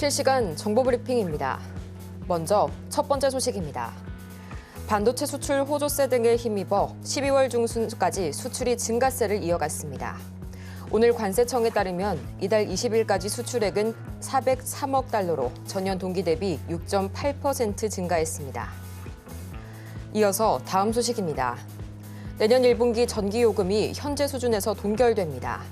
실시간 정보브리핑입니다. 먼저 첫 번째 소식입니다. 반도체 수출 호조세 등에 힘입어 12월 중순까지 수출이 증가세를 이어갔습니다. 오늘 관세청에 따르면 이달 20일까지 수출액은 403억 달러로 전년 동기 대비 6.8% 증가했습니다. 이어서 다음 소식입니다. 내년 1분기 전기요금이 현재 수준에서 동결됩니다.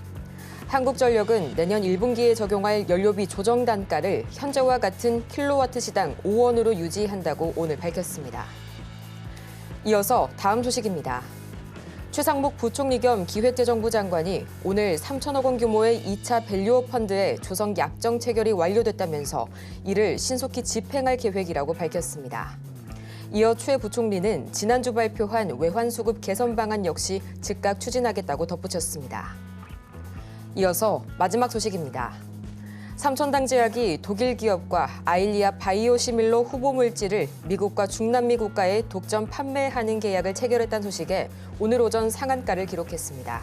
한국전력은 내년 1분기에 적용할 연료비 조정 단가를 현재와 같은 킬로와트 시당 5원으로 유지한다고 오늘 밝혔습니다. 이어서 다음 소식입니다. 최상목 부총리 겸 기획재정부 장관이 오늘 3천억 원 규모의 2차 밸류업 펀드의 조성 약정 체결이 완료됐다면서 이를 신속히 집행할 계획이라고 밝혔습니다. 이어 최 부총리는 지난주 발표한 외환수급 개선 방안 역시 즉각 추진하겠다고 덧붙였습니다. 이어서 마지막 소식입니다. 삼천당제약이 독일 기업과 아일리아 바이오시밀러 후보 물질을 미국과 중남미 국가에 독점 판매하는 계약을 체결했다는 소식에 오늘 오전 상한가를 기록했습니다.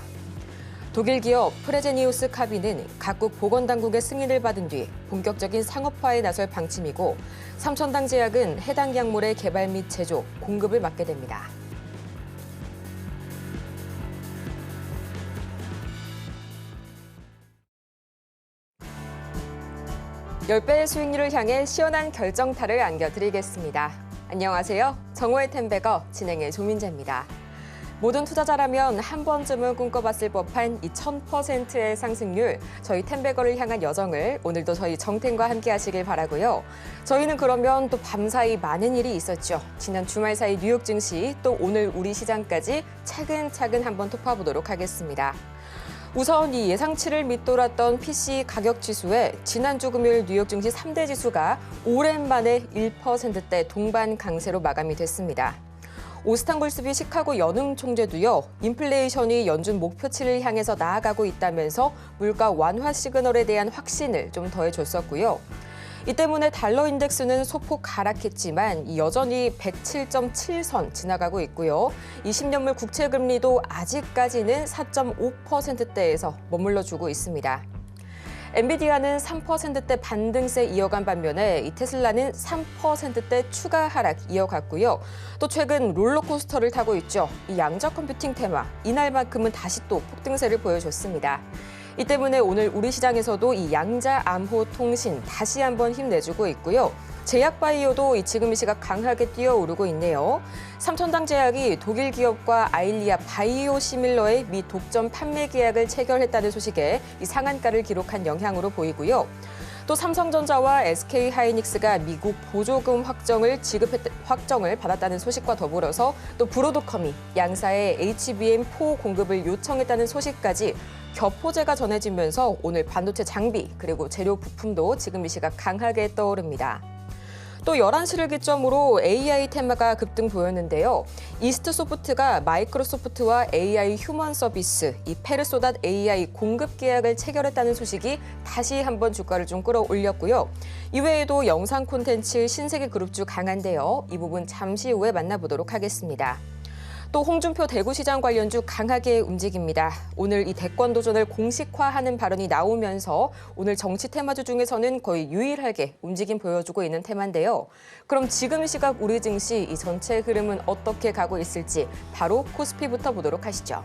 독일 기업 프레제니우스 카비는 각국 보건당국의 승인을 받은 뒤 본격적인 상업화에 나설 방침이고 삼천당제약은 해당 약물의 개발 및 제조, 공급을 맡게 됩니다. (10배의) 수익률을 향해 시원한 결정타를 안겨드리겠습니다. 안녕하세요. 정오의 텐베거 진행의 조민재입니다. 모든 투자자라면 한 번쯤은 꿈꿔봤을 법한 이 1000%의 상승률, 저희 텐베거를 향한 여정을 오늘도 저희 정텐과 함께 하시길 바라고요. 저희는 그러면 또 밤사이 많은 일이 있었죠. 지난 주말 사이 뉴욕 증시, 또 오늘 우리 시장까지 차근차근 한번 톱파보도록 하겠습니다. 우선 이 예상치를 밑돌았던 PC 가격 지수에 지난주 금요일 뉴욕 증시 3대 지수가 오랜만에 1%대 동반 강세로 마감이 됐습니다. 오스탄굴스비 시카고 연흥 총재도요, 인플레이션이 연준 목표치를 향해서 나아가고 있다면서 물가 완화 시그널에 대한 확신을 좀 더해줬었고요. 이 때문에 달러 인덱스는 소폭 하락했지만 여전히 107.7선 지나가고 있고요. 이 10년물 국채 금리도 아직까지는 4.5%대에서 머물러주고 있습니다. 엔비디아는 3%대 반등세 이어간 반면에 이 테슬라는 3%대 추가 하락 이어갔고요. 또 최근 롤러코스터를 타고 있죠. 이 양자 컴퓨팅 테마, 이날만큼은 다시 또 폭등세를 보여줬습니다. 이 때문에 오늘 우리 시장에서도 이 양자 암호 통신 다시 한번 힘내주고 있고요. 제약바이오도 지금 이 시각 강하게 뛰어오르고 있네요. 삼천당제약이 독일 기업과 아일리아 바이오시밀러의 미 독점 판매 계약을 체결했다는 소식에 이 상한가를 기록한 영향으로 보이고요. 또 삼성전자와 SK하이닉스가 미국 보조금 확정을 받았다는 소식과 더불어서 또 브로드컴이 양사의 HBM4 공급을 요청했다는 소식까지 겹호재가 전해지면서 오늘 반도체 장비 그리고 재료 부품도 지금 이 시각 강하게 떠오릅니다. 또 11시를 기점으로 AI 테마가 급등 보였는데요. 이스트소프트가 마이크로소프트와 AI 휴먼 서비스, 이 페르소닷 AI 공급 계약을 체결했다는 소식이 다시 한번 주가를 좀 끌어올렸고요. 이외에도 영상 콘텐츠 신세계 그룹주 강한데요. 이 부분 잠시 후에 만나보도록 하겠습니다. 또 홍준표 대구시장 관련주 강하게 움직입니다. 오늘 이 대권 도전을 공식화하는 발언이 나오면서 오늘 정치 테마주 중에서는 거의 유일하게 움직임 보여주고 있는 테마인데요. 그럼 지금 시각 우리 증시 이 전체 흐름은 어떻게 가고 있을지 바로 코스피부터 보도록 하시죠.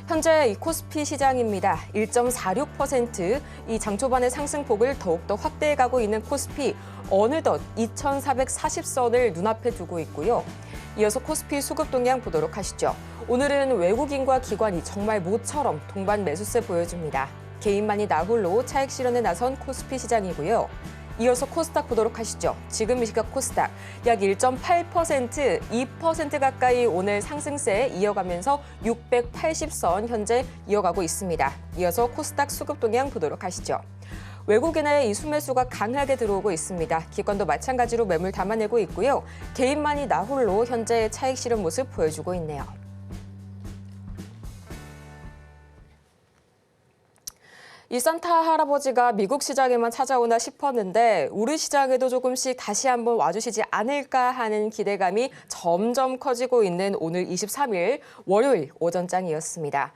현재 이 코스피 시장입니다. 1.46%, 이 장 초반의 상승폭을 더욱더 확대해가고 있는 코스피, 어느덧 2,440선을 눈앞에 두고 있고요. 이어서 코스피 수급 동향 보도록 하시죠. 오늘은 외국인과 기관이 정말 모처럼 동반 매수세 보여줍니다. 개인만이 나홀로 차익 실현에 나선 코스피 시장이고요. 이어서 코스닥 보도록 하시죠. 지금 이 시각 코스닥 약 1.8%, 2% 가까이 오늘 상승세 이어가면서 680선 현재 이어가고 있습니다. 이어서 코스닥 수급 동향 보도록 하시죠. 외국인의 이 수매수가 강하게 들어오고 있습니다. 기관도 마찬가지로 매물 담아내고 있고요. 개인만이 나홀로 현재 차익 실현 모습 보여주고 있네요. 이 산타 할아버지가 미국 시장에만 찾아오나 싶었는데 우리 시장에도 조금씩 다시 한번 와주시지 않을까 하는 기대감이 점점 커지고 있는 오늘 23일 월요일 오전장이었습니다.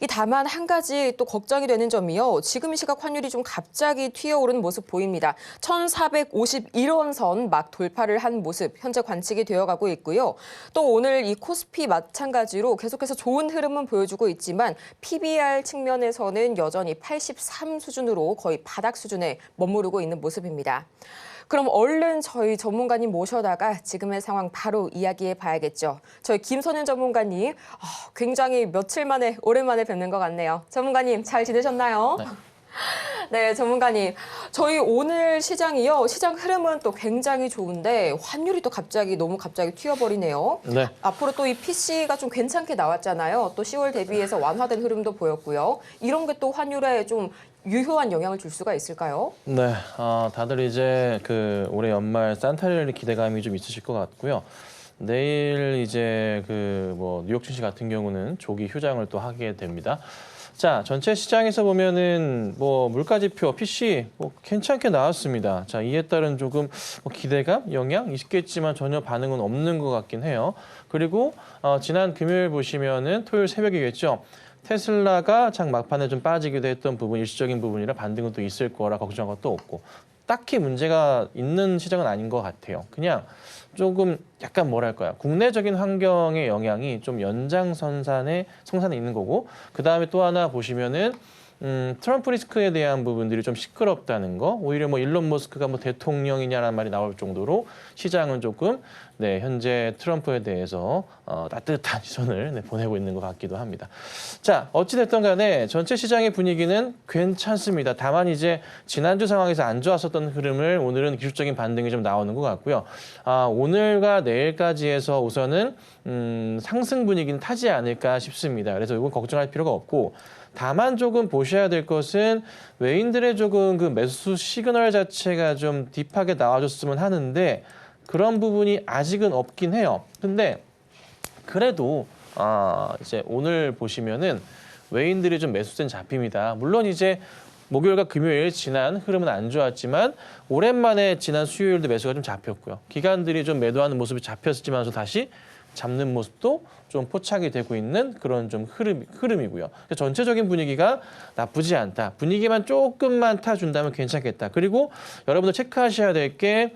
다만 한 가지 또 걱정이 되는 점이요. 지금 이 시각 환율이 좀 갑자기 튀어오르는 모습 보입니다. 1,451원 선 막 돌파를 한 모습 현재 관측이 되어가고 있고요. 또 오늘 이 코스피 마찬가지로 계속해서 좋은 흐름은 보여주고 있지만 PBR 측면에서는 여전히 83 수준으로 거의 바닥 수준에 머무르고 있는 모습입니다. 그럼 얼른 저희 전문가님 모셔다가 지금의 상황 바로 이야기해 봐야겠죠. 저희 김선현 전문가님, 굉장히 며칠 만에 오랜만에 뵙는 것 같네요. 전문가님 잘 지내셨나요? 네. 네, 전문가님. 저희 오늘 시장이요. 시장 흐름은 또 굉장히 좋은데 환율이 또 너무 갑자기 튀어버리네요. 네. 앞으로 또 이 PC가 좀 괜찮게 나왔잖아요. 또 10월 대비해서 완화된 흐름도 보였고요. 이런 게 또 환율에 좀 유효한 영향을 줄 수가 있을까요? 네, 다들 이제 올해 연말 산타랠리 기대감이 좀 있으실 것 같고요. 내일 이제 뉴욕 증시 같은 경우는 조기 휴장을 또 하게 됩니다. 자, 전체 시장에서 보면은 물가지표, PC 괜찮게 나왔습니다. 자, 이에 따른 조금 기대감, 영향 있겠지만 전혀 반응은 없는 것 같긴 해요. 그리고 지난 금요일 보시면은 토요일 새벽이겠죠. 테슬라가 장 막판에 좀 빠지기도 했던 부분, 일시적인 부분이라 반등은 또 있을 거라 걱정한 것도 없고 딱히 문제가 있는 시장은 아닌 것 같아요. 그냥 조금 약간 뭐랄까요. 국내적인 환경의 영향이 좀 연장선상에 있는 거고 그다음에 또 하나 보시면은 트럼프 리스크에 대한 부분들이 좀 시끄럽다는 거. 오히려 일론 머스크가 대통령이냐라는 말이 나올 정도로 시장은 조금 현재 트럼프에 대해서 따뜻한 시선을 보내고 있는 것 같기도 합니다. 자, 어찌됐든 간에 전체 시장의 분위기는 괜찮습니다. 다만 이제 지난주 상황에서 안 좋았었던 흐름을 오늘은 기술적인 반등이 좀 나오는 것 같고요. 오늘과 내일까지 해서 우선은 상승 분위기는 타지 않을까 싶습니다. 그래서 이건 걱정할 필요가 없고 다만 조금 보셔야 될 것은 외인들의 조금 매수 시그널 자체가 좀 딥하게 나와줬으면 하는데 그런 부분이 아직은 없긴 해요. 근데 그래도 이제 오늘 보시면은 외인들이 좀 매수세는 잡힙니다. 물론 이제 목요일과 금요일 지난 흐름은 안 좋았지만 오랜만에 지난 수요일도 매수가 좀 잡혔고요. 기관들이 좀 매도하는 모습이 잡혔지만서 다시 잡는 모습도 좀 포착이 되고 있는 그런 좀 흐름이고요. 전체적인 분위기가 나쁘지 않다. 분위기만 조금만 타준다면 괜찮겠다. 그리고 여러분들 체크하셔야 될 게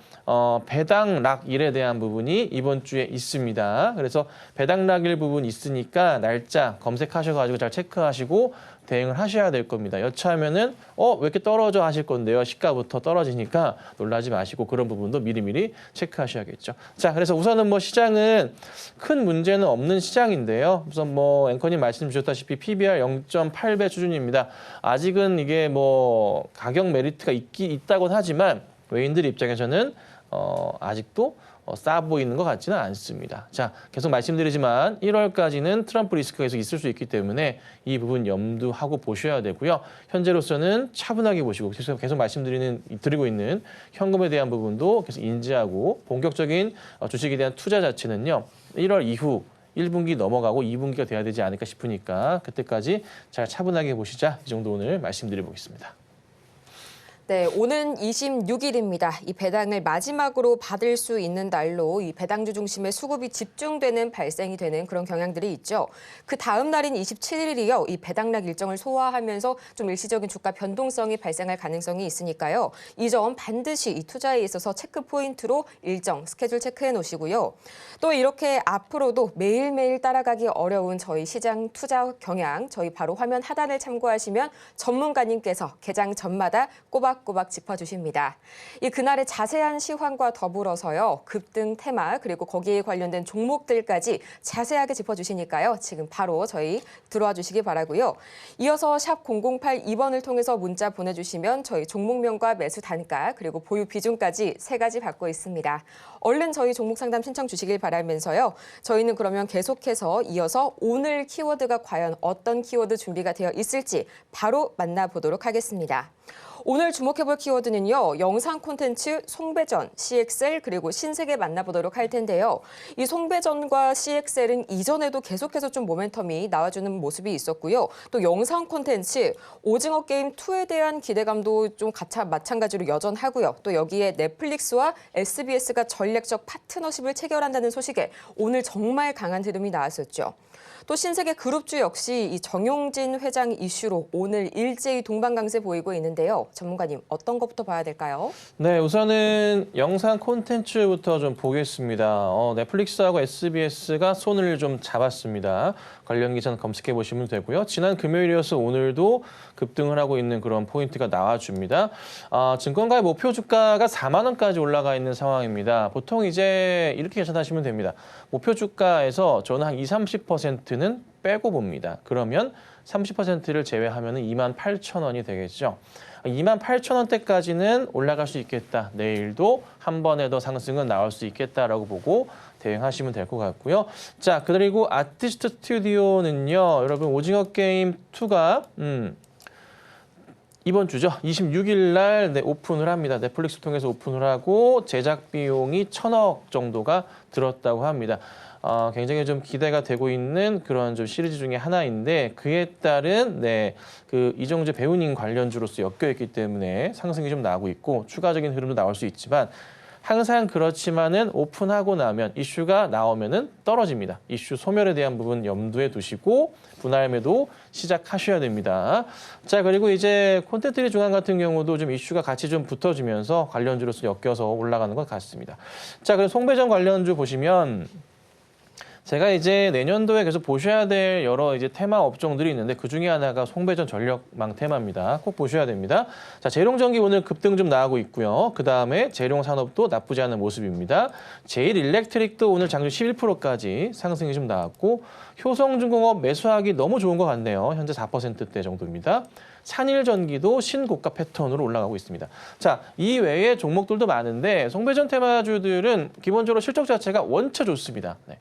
배당락일에 대한 부분이 이번 주에 있습니다. 그래서 배당락일 부분 있으니까 날짜 검색하셔가지고 잘 체크하시고 대응을 하셔야 될 겁니다. 여차하면은 왜 이렇게 떨어져 하실 건데요. 시가부터 떨어지니까 놀라지 마시고 그런 부분도 미리미리 체크하셔야겠죠. 자, 그래서 우선은 시장은 큰 문제는 없는 시장인데요. 우선 앵커님 말씀 주셨다시피 PBR 0.8배 수준입니다. 아직은 이게 가격 메리트가 있다고는 하지만 외인들 입장에서는 아직도 싸 보이는 것 같지는 않습니다. 자, 계속 말씀드리지만 1월까지는 트럼프 리스크가 계속 있을 수 있기 때문에 이 부분 염두하고 보셔야 되고요. 현재로서는 차분하게 보시고 계속 말씀드리고 있는 현금에 대한 부분도 계속 인지하고 본격적인 주식에 대한 투자 자체는요. 1월 이후 1분기 넘어가고 2분기가 돼야 되지 않을까 싶으니까 그때까지 잘 차분하게 보시자. 이 정도 오늘 말씀드려보겠습니다. 네, 오는 26일입니다. 이 배당을 마지막으로 받을 수 있는 날로 이 배당주 중심의 수급이 집중되는 발생이 되는 그런 경향들이 있죠. 그 다음 날인 27일이요. 이 배당락 일정을 소화하면서 좀 일시적인 주가 변동성이 발생할 가능성이 있으니까요. 이 점 반드시 이 투자에 있어서 체크 포인트로 일정, 스케줄 체크해 놓으시고요. 또 이렇게 앞으로도 매일매일 따라가기 어려운 저희 시장 투자 경향, 저희 바로 화면 하단을 참고하시면 전문가님께서 개장 전마다 꼬박꼬박 짚어주십니다. 그날의 자세한 시황과 더불어서요. 급등 테마 그리고 거기에 관련된 종목들까지 자세하게 짚어주시니까요. 지금 바로 저희 들어와 주시기 바라고요. 이어서 샵 0082번을 통해서 문자 보내주시면 저희 종목명과 매수 단가 그리고 보유 비중까지 3가지 받고 있습니다. 얼른 저희 종목 상담 신청 주시길 바라면서요. 저희는 그러면 계속해서 이어서 오늘 키워드가 과연 어떤 키워드 준비가 되어 있을지 바로 만나보도록 하겠습니다. 오늘 주목해볼 키워드는요. 영상 콘텐츠 송배전, CXL 그리고 신세계 만나보도록 할 텐데요. 이 송배전과 CXL은 이전에도 계속해서 좀 모멘텀이 나와주는 모습이 있었고요. 또 영상 콘텐츠 오징어 게임 2에 대한 기대감도 좀 마찬가지로 여전하고요. 또 여기에 넷플릭스와 SBS가 전략적 파트너십을 체결한다는 소식에 오늘 정말 강한 흐름이 나왔었죠. 또 신세계 그룹주 역시 이 정용진 회장 이슈로 오늘 일제히 동반강세 보이고 있는데요. 전문가님 어떤 것부터 봐야 될까요? 네, 우선은 영상 콘텐츠부터 좀 보겠습니다. 넷플릭스하고 SBS가 손을 좀 잡았습니다. 관련 기사는 검색해 보시면 되고요. 지난 금요일이어서 오늘도 급등을 하고 있는 그런 포인트가 나와줍니다. 증권가의 목표 주가가 4만 원까지 올라가 있는 상황입니다. 보통 이제 이렇게 계산하시면 됩니다. 목표 주가에서 저는 한 20-30%는 빼고 봅니다. 그러면 30%를 제외하면 28,000원이 되겠죠. 28,000원대까지는 올라갈 수 있겠다. 내일도 한 번에 더 상승은 나올 수 있겠다라고 보고 대응하시면 될 것 같고요. 자, 그리고 아티스트 스튜디오는요. 여러분 오징어 게임 2가 이번 주죠. 26일 날 오픈을 합니다. 넷플릭스 통해서 오픈을 하고 제작 비용이 1,000억 정도가 들었다고 합니다. 굉장히 좀 기대가 되고 있는 그런 좀 시리즈 중에 하나인데 그에 따른 그 이정재 배우님 관련주로서 엮여있기 때문에 상승이 좀 나오고 있고 추가적인 흐름도 나올 수 있지만 항상 그렇지만은 오픈하고 나면 이슈가 나오면은 떨어집니다. 이슈 소멸에 대한 부분 염두에 두시고 분할 매도 시작하셔야 됩니다. 자, 그리고 이제 콘텐츠 중앙 같은 경우도 좀 이슈가 같이 좀 붙어지면서 관련주로서 엮여서 올라가는 것 같습니다. 자, 그럼 송배전 관련주 보시면 제가 이제 내년도에 계속 보셔야 될 여러 이제 테마 업종들이 있는데 그 중에 하나가 송배전 전력망 테마입니다. 꼭 보셔야 됩니다. 자, 재룡전기 오늘 급등 좀 나오고 있고요. 그 다음에 재룡산업도 나쁘지 않은 모습입니다. 제일일렉트릭도 오늘 장중 11%까지 상승이 좀 나왔고 효성중공업 매수하기 너무 좋은 것 같네요. 현재 4%대 정도입니다. 산일전기도 신고가 패턴으로 올라가고 있습니다. 자, 이 외에 종목들도 많은데 송배전 테마주들은 기본적으로 실적 자체가 원체 좋습니다. 네.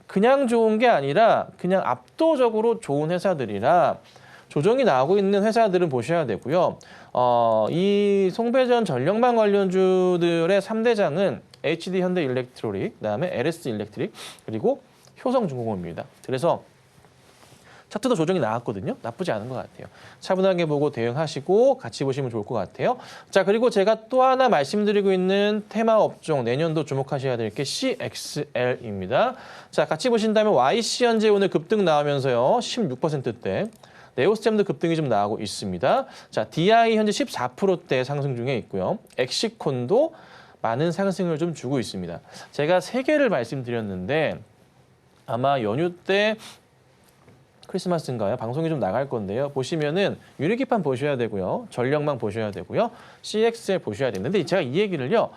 그냥 좋은 게 아니라 그냥 압도적으로 좋은 회사들이라 조정이 나오고 있는 회사들은 보셔야 되고요. 이 송배전 전력망 관련주들의 3대장은 HD 현대일렉트로닉, 그다음에 LS 일렉트릭, 그리고 효성중공업입니다. 그래서 차트도 조정이 나왔거든요. 나쁘지 않은 것 같아요. 차분하게 보고 대응하시고 같이 보시면 좋을 것 같아요. 자, 그리고 제가 또 하나 말씀드리고 있는 테마 업종 내년도 주목하셔야 될 게 CXL입니다. 자, 같이 보신다면 YC 현재 오늘 급등 나오면서요. 16%대. 네오스템도 급등이 좀 나오고 있습니다. 자, DI 현재 14%대 상승 중에 있고요. 엑시콘도 많은 상승을 좀 주고 있습니다. 제가 3개를 말씀드렸는데 아마 연휴 때 크리스마스인가요? 방송이 좀 나갈 건데요. 보시면은 유리기판 보셔야 되고요. 전력망 보셔야 되고요. CXL 보셔야 되는데 제가 이 얘기를요.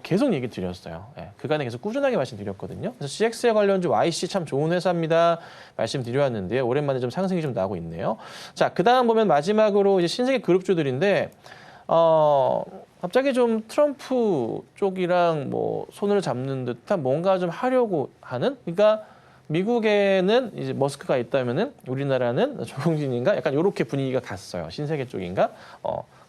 계속 얘기 드렸어요. 예, 그간에 계속 꾸준하게 말씀드렸거든요. 그래서 CXL 관련주 YC 참 좋은 회사입니다. 말씀드렸는데요. 오랜만에 좀 상승이 좀 나고 있네요. 자, 그다음 보면 마지막으로 이제 신세계 그룹주들인데 갑자기 좀 트럼프 쪽이랑 뭐 손을 잡는 듯한 뭔가 좀 하려고 하는 그러니까 미국에는 이제 머스크가 있다면은 우리나라는 조용진인가 약간 이렇게 분위기가 갔어요. 신세계 쪽인가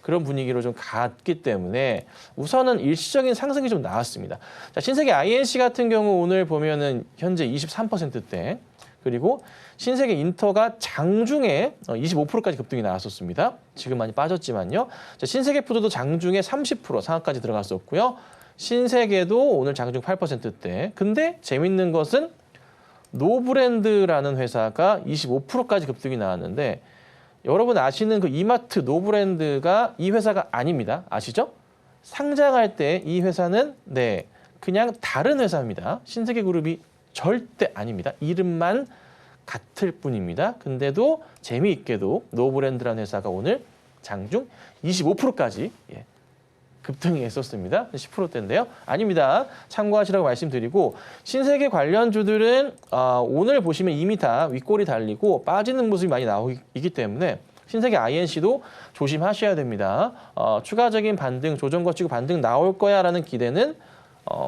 그런 분위기로 좀 갔기 때문에 우선은 일시적인 상승이 좀 나왔습니다. 자, 신세계 INC 같은 경우 오늘 보면은 현재 23%대 그리고 신세계 인터가 장중에 25%까지 급등이 나왔었습니다. 지금 많이 빠졌지만요. 자, 신세계 푸드도 장중에 30% 상한까지 들어갔었고요. 신세계도 오늘 장중 8%대. 근데 재밌는 것은 노브랜드라는 회사가 25%까지 급등이 나왔는데 여러분 아시는 그 이마트 노브랜드가 이 회사가 아닙니다. 아시죠? 상장할 때 이 회사는 그냥 다른 회사입니다. 신세계 그룹이 절대 아닙니다. 이름만 같을 뿐입니다. 근데도 재미있게도 노브랜드라는 회사가 오늘 장중 25%까지 급등이 했었습니다. 10%대인데요. 아닙니다. 참고하시라고 말씀드리고 신세계 관련주들은 오늘 보시면 이미 다 윗골이 달리고 빠지는 모습이 많이 나오기 때문에 신세계 INC도 조심하셔야 됩니다. 추가적인 반등, 조정 거치고 반등 나올 거야라는 기대는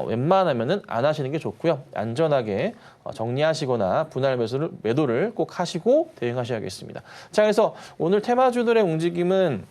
웬만하면은 안 하시는 게 좋고요. 안전하게 정리하시거나 분할 매도를 꼭 하시고 대응하셔야겠습니다. 자, 그래서 오늘 테마주들의 움직임은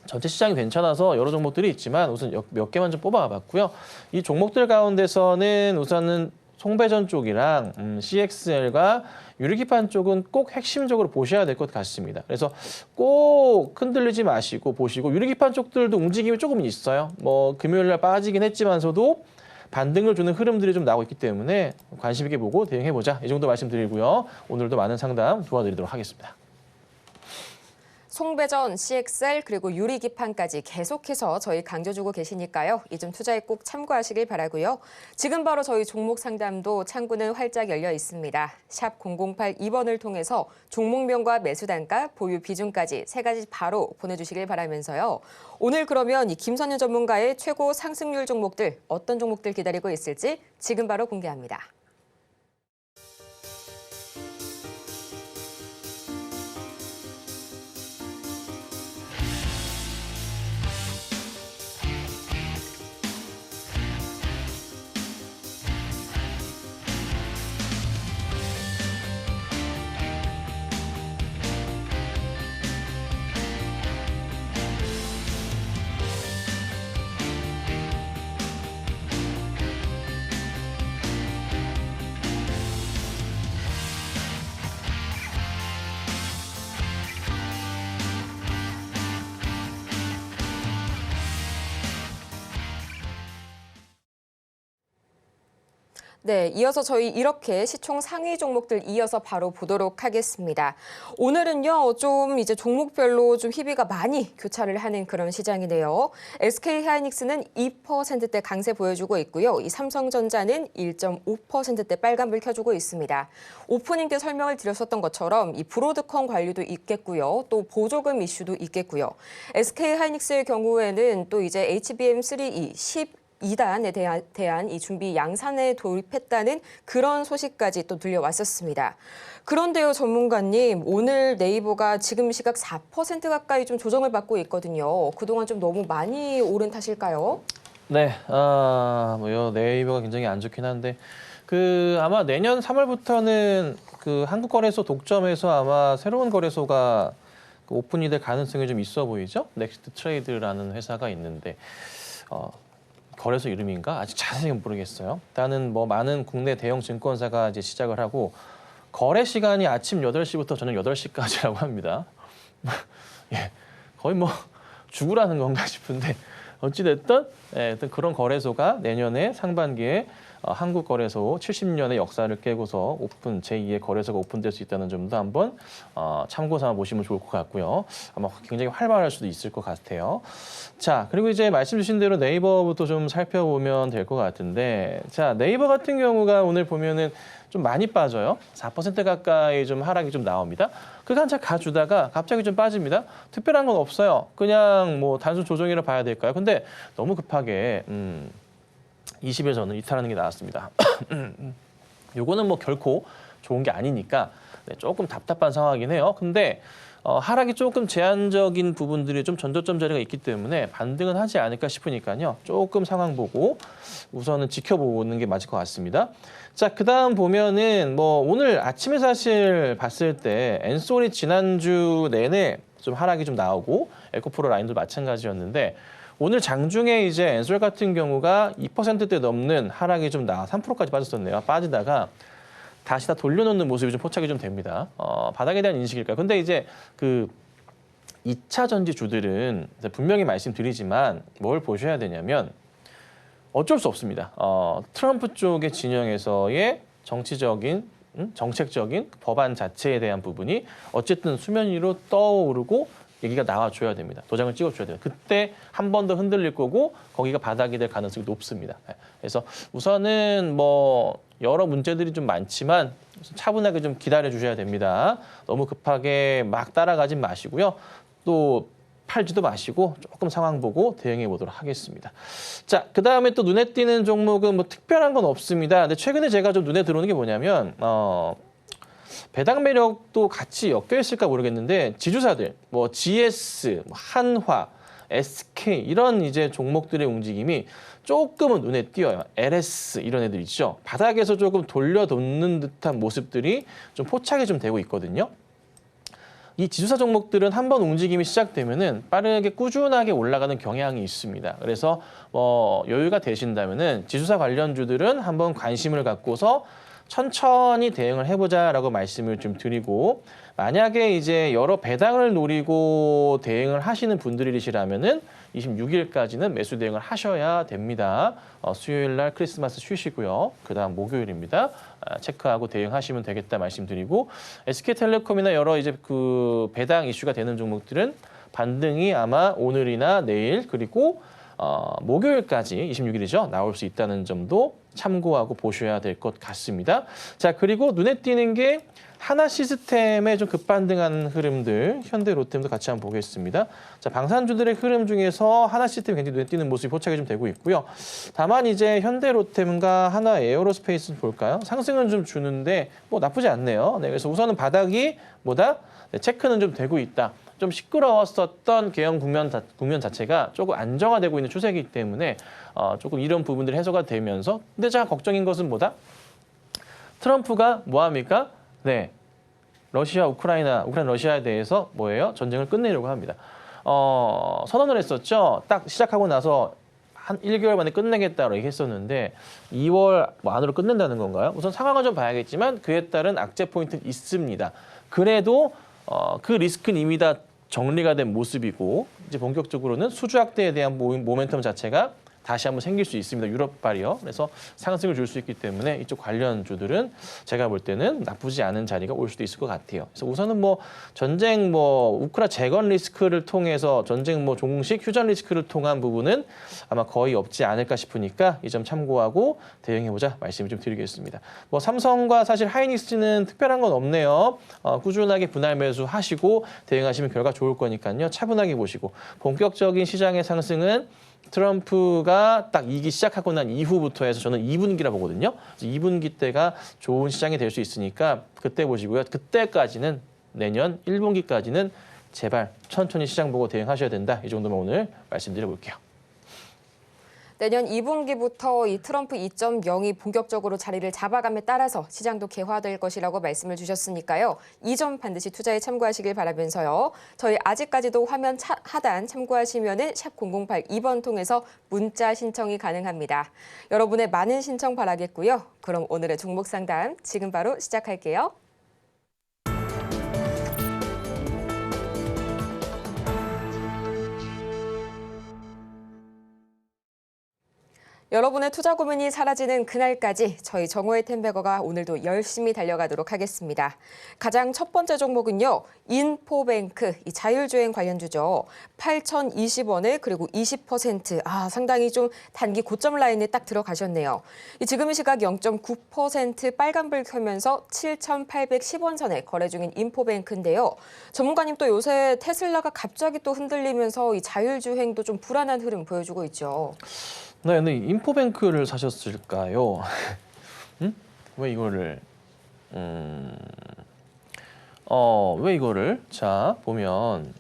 전체 시장이 괜찮아서 여러 종목들이 있지만 우선 몇 개만 좀 뽑아봤고요. 이 종목들 가운데서는 우선은 송배전 쪽이랑 CXL과 유리기판 쪽은 꼭 핵심적으로 보셔야 될 것 같습니다. 그래서 꼭 흔들리지 마시고 보시고 유리기판 쪽들도 움직임이 조금 있어요. 뭐 금요일 날 빠지긴 했지만서도 반등을 주는 흐름들이 좀 나오고 있기 때문에 관심 있게 보고 대응해보자. 이 정도 말씀드리고요. 오늘도 많은 상담 도와드리도록 하겠습니다. 송배전, CXL 그리고 유리기판까지 계속해서 저희 강조주고 계시니까요. 이 점 투자에 꼭 참고하시길 바라고요. 지금 바로 저희 종목 상담도 창구는 활짝 열려 있습니다. 샵 0082번을 통해서 종목명과 매수 단가, 보유 비중까지 3가지 바로 보내주시길 바라면서요. 오늘 그러면 이 김선유 전문가의 최고 상승률 종목들 어떤 종목들 기다리고 있을지 지금 바로 공개합니다. 네, 이어서 저희 이렇게 시총 상위 종목들 이어서 바로 보도록 하겠습니다. 오늘은요, 좀 이제 종목별로 좀 희비가 많이 교차를 하는 그런 시장이네요. SK하이닉스는 2%대 강세 보여주고 있고요. 이 삼성전자는 1.5%대 빨간불 켜주고 있습니다. 오프닝 때 설명을 드렸었던 것처럼 이 브로드컴 관리도 있겠고요. 또 보조금 이슈도 있겠고요. SK하이닉스의 경우에는 또 이제 HBM3E 2단에 대한 이 준비 양산에 돌입했다는 그런 소식까지 또 들려왔었습니다. 그런데요, 전문가님, 오늘 네이버가 지금 시각 4% 가까이 좀 조정을 받고 있거든요. 그동안 좀 너무 많이 오른 탓일까요? 네, 네이버가 굉장히 안 좋긴 한데 아마 내년 3월부터는 그 한국거래소 독점에서 아마 새로운 거래소가 오픈이 될 가능성이 좀 있어 보이죠? 넥스트 트레이드라는 회사가 있는데 거래소 이름인가? 아직 자세히 모르겠어요. 일단은 뭐 많은 국내 대형 증권사가 이제 시작을 하고 거래 시간이 아침 8시부터 저녁 8시까지라고 합니다. 예, 거의 뭐 죽으라는 건가 싶은데 어찌됐든 그런 거래소가 내년에 상반기에 한국 거래소 70년의 역사를 깨고서 제2의 거래소가 오픈될 수 있다는 점도 한번 참고 삼아 보시면 좋을 것 같고요. 아마 굉장히 활발할 수도 있을 것 같아요. 자, 그리고 이제 말씀 주신 대로 네이버부터 좀 살펴보면 될 것 같은데, 자, 네이버 같은 경우가 오늘 보면은 좀 많이 빠져요. 4% 가까이 좀 하락이 좀 나옵니다. 그간 잘 가주다가 갑자기 좀 빠집니다. 특별한 건 없어요. 그냥 뭐 단순 조정이라 봐야 될까요? 근데 너무 급하게 20일 전을 이탈하는 게 나왔습니다. 요거는 뭐 결코 좋은 게 아니니까 조금 답답한 상황이긴 해요. 근데 하락이 조금 제한적인 부분들이 좀 전저점 자리가 있기 때문에 반등은 하지 않을까 싶으니까요. 조금 상황 보고 우선은 지켜보는 게 맞을 것 같습니다. 자, 그다음 보면은 뭐 오늘 아침에 사실 봤을 때 엔솔이 지난주 내내 좀 하락이 좀 나오고 에코프로 라인도 마찬가지였는데 오늘 장중에 이제 엔솔 같은 경우가 2%대 넘는 하락이 좀 3%까지 빠졌었네요. 빠지다가 다시 다 돌려놓는 모습이 좀 포착이 좀 됩니다. 바닥에 대한 인식일까요? 근데 이제 2차 전지주들은 분명히 말씀드리지만 뭘 보셔야 되냐면 어쩔 수 없습니다. 트럼프 쪽의 진영에서의 정치적인, 정책적인 법안 자체에 대한 부분이 어쨌든 수면 위로 떠오르고 얘기가 나와줘야 됩니다. 도장을 찍어줘야 돼요. 그때 한 번 더 흔들릴 거고 거기가 바닥이 될 가능성이 높습니다. 그래서 우선은 뭐 여러 문제들이 좀 많지만 차분하게 좀 기다려 주셔야 됩니다. 너무 급하게 막 따라가진 마시고요. 또 팔지도 마시고 조금 상황 보고 대응해 보도록 하겠습니다. 자, 그다음에 또 눈에 띄는 종목은 뭐 특별한 건 없습니다. 근데 최근에 제가 좀 눈에 들어오는 게 뭐냐면 배당 매력도 같이 엮여 있을까 모르겠는데 지주사들 뭐 GS, 한화, SK 이런 이제 종목들의 움직임이 조금은 눈에 띄어요. LS 이런 애들 있죠. 바닥에서 조금 돌려놓는 듯한 모습들이 좀 포착이 좀 되고 있거든요. 이 지수사 종목들은 한번 움직임이 시작되면은 빠르게 꾸준하게 올라가는 경향이 있습니다. 그래서 여유가 되신다면은 지수사 관련주들은 한번 관심을 갖고서 천천히 대응을 해보자라고 말씀을 좀 드리고, 만약에 이제 여러 배당을 노리고 대응을 하시는 분들이시라면은 26일까지는 매수 대응을 하셔야 됩니다. 수요일 날 크리스마스 쉬시고요. 그다음 목요일입니다. 체크하고 대응하시면 되겠다 말씀드리고, SK텔레콤이나 여러 이제 그 배당 이슈가 되는 종목들은 반등이 아마 오늘이나 내일 그리고 목요일까지 26일이죠. 나올 수 있다는 점도 참고하고 보셔야 될 것 같습니다. 자, 그리고 눈에 띄는 게 하나 시스템의 좀 급반등하는 흐름들, 현대 로템도 같이 한번 보겠습니다. 자, 방산주들의 흐름 중에서 하나 시스템이 굉장히 눈에 띄는 모습이 포착이 좀 되고 있고요. 다만 이제 현대 로템과 하나 에어로스페이스 볼까요? 상승은 좀 주는데 뭐 나쁘지 않네요. 네, 그래서 우선은 바닥이 뭐다? 네, 체크는 좀 되고 있다. 좀 시끄러웠었던 개형 국면 자체가 조금 안정화되고 있는 추세이기 때문에 조금 이런 부분들이 해소가 되면서, 근데 제가 걱정인 것은 뭐다? 트럼프가 뭐합니까? 네, 우크라이나 러시아에 대해서 뭐예요? 전쟁을 끝내려고 합니다. 선언을 했었죠. 딱 시작하고 나서 한 1개월 만에 끝내겠다고 얘기했었는데 2월 안으로 끝낸다는 건가요? 우선 상황을 좀 봐야겠지만 그에 따른 악재 포인트는 있습니다. 그래도 그 리스크는 이미 다 정리가 된 모습이고, 이제 본격적으로는 수주 확대에 대한 모멘텀 자체가 다시 한번 생길 수 있습니다. 유럽발이요. 그래서 상승을 줄 수 있기 때문에 이쪽 관련주들은 제가 볼 때는 나쁘지 않은 자리가 올 수도 있을 것 같아요. 그래서 우선은 전쟁 우크라 재건 리스크를 통해서 전쟁 종식 휴전 리스크를 통한 부분은 아마 거의 없지 않을까 싶으니까 이 점 참고하고 대응해보자 말씀을 좀 드리겠습니다. 삼성과 사실 하이닉스는 특별한 건 없네요. 꾸준하게 분할 매수 하시고 대응하시면 결과 좋을 거니까요. 차분하게 보시고, 본격적인 시장의 상승은 트럼프가 딱 이기 시작하고 난 이후부터 해서 저는 2분기라 보거든요. 2분기 때가 좋은 시장이 될 수 있으니까 그때 보시고요. 그때까지는 내년 1분기까지는 제발 천천히 시장 보고 대응하셔야 된다. 이 정도만 오늘 말씀드려볼게요. 내년 2분기부터 이 트럼프 2.0이 본격적으로 자리를 잡아감에 따라서 시장도 개화될 것이라고 말씀을 주셨으니까요. 이 점 반드시 투자에 참고하시길 바라면서요. 저희 아직까지도 화면 하단 참고하시면은 샵 0082번 통해서 문자 신청이 가능합니다. 여러분의 많은 신청 바라겠고요. 그럼 오늘의 종목 상담 지금 바로 시작할게요. 여러분의 투자 고민이 사라지는 그날까지 저희 정호의 템베거가 오늘도 열심히 달려가도록 하겠습니다. 가장 첫 번째 종목은요. 인포뱅크, 이 자율주행 관련주죠. 8,020원에 그리고 20%. 상당히 좀 단기 고점 라인에 딱 들어가셨네요. 지금 이 시각 0.9% 빨간불 켜면서 7,810원 선에 거래 중인 인포뱅크인데요. 전문가님 또 요새 테슬라가 갑자기 또 흔들리면서 이 자율주행도 좀 불안한 흐름 보여주고 있죠. 네, 근데 인포뱅크를 사셨을까요? 왜 이거를? 왜 이거를? 자, 보면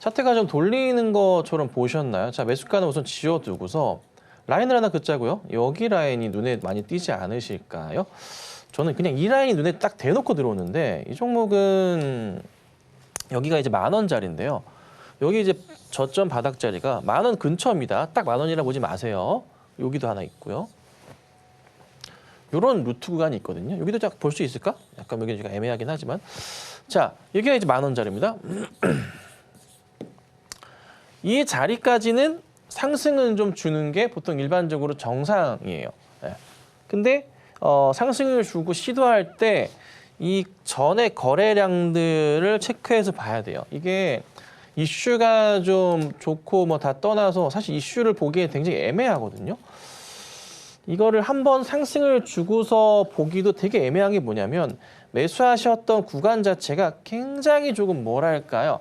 차트가 좀 돌리는 것처럼 보셨나요? 자, 매수가는 우선 지워두고서 라인을 하나 긋자고요. 여기 라인이 눈에 많이 띄지 않으실까요? 저는 그냥 이 라인이 눈에 딱 대놓고 들어오는데, 이 종목은 여기가 이제 10,000원짜리인데요. 여기 이제 저점 바닥자리가 10,000원 근처입니다. 딱 10,000원이라 보지 마세요. 여기도 하나 있고요. 이런 루트 구간이 있거든요. 여기도 딱 볼 수 있을까? 약간 여기 애매하긴 하지만. 자, 여기가 이제 10,000원짜리입니다. 이 자리까지는 상승은 좀 주는 게 보통 일반적으로 정상이에요. 네. 근데 상승을 주고 시도할 때 이 전에 거래량들을 체크해서 봐야 돼요. 이게 이슈가 좀 좋고 다 떠나서 사실 이슈를 보기에 굉장히 애매하거든요. 이거를 한번 상승을 주고서 보기도 되게 애매한 게 뭐냐면, 매수하셨던 구간 자체가 굉장히 조금 뭐랄까요?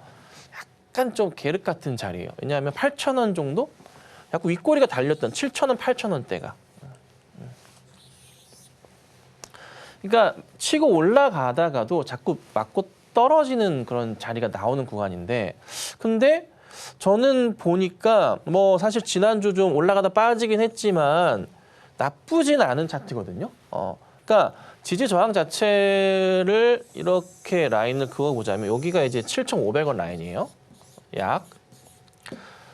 약간 좀 계륵 같은 자리예요. 왜냐하면 8,000원 정도? 약간 윗꼬리가 달렸던 7,000원, 8,000원대가. 그러니까 치고 올라가다가도 자꾸 맞고 떨어지는 그런 자리가 나오는 구간인데, 근데 저는 보니까 사실 지난주 좀 올라가다 빠지긴 했지만 나쁘진 않은 차트거든요. 그러니까 지지 저항 자체를 이렇게 라인을 그어보자면 여기가 이제 7,500원 라인이에요. 약.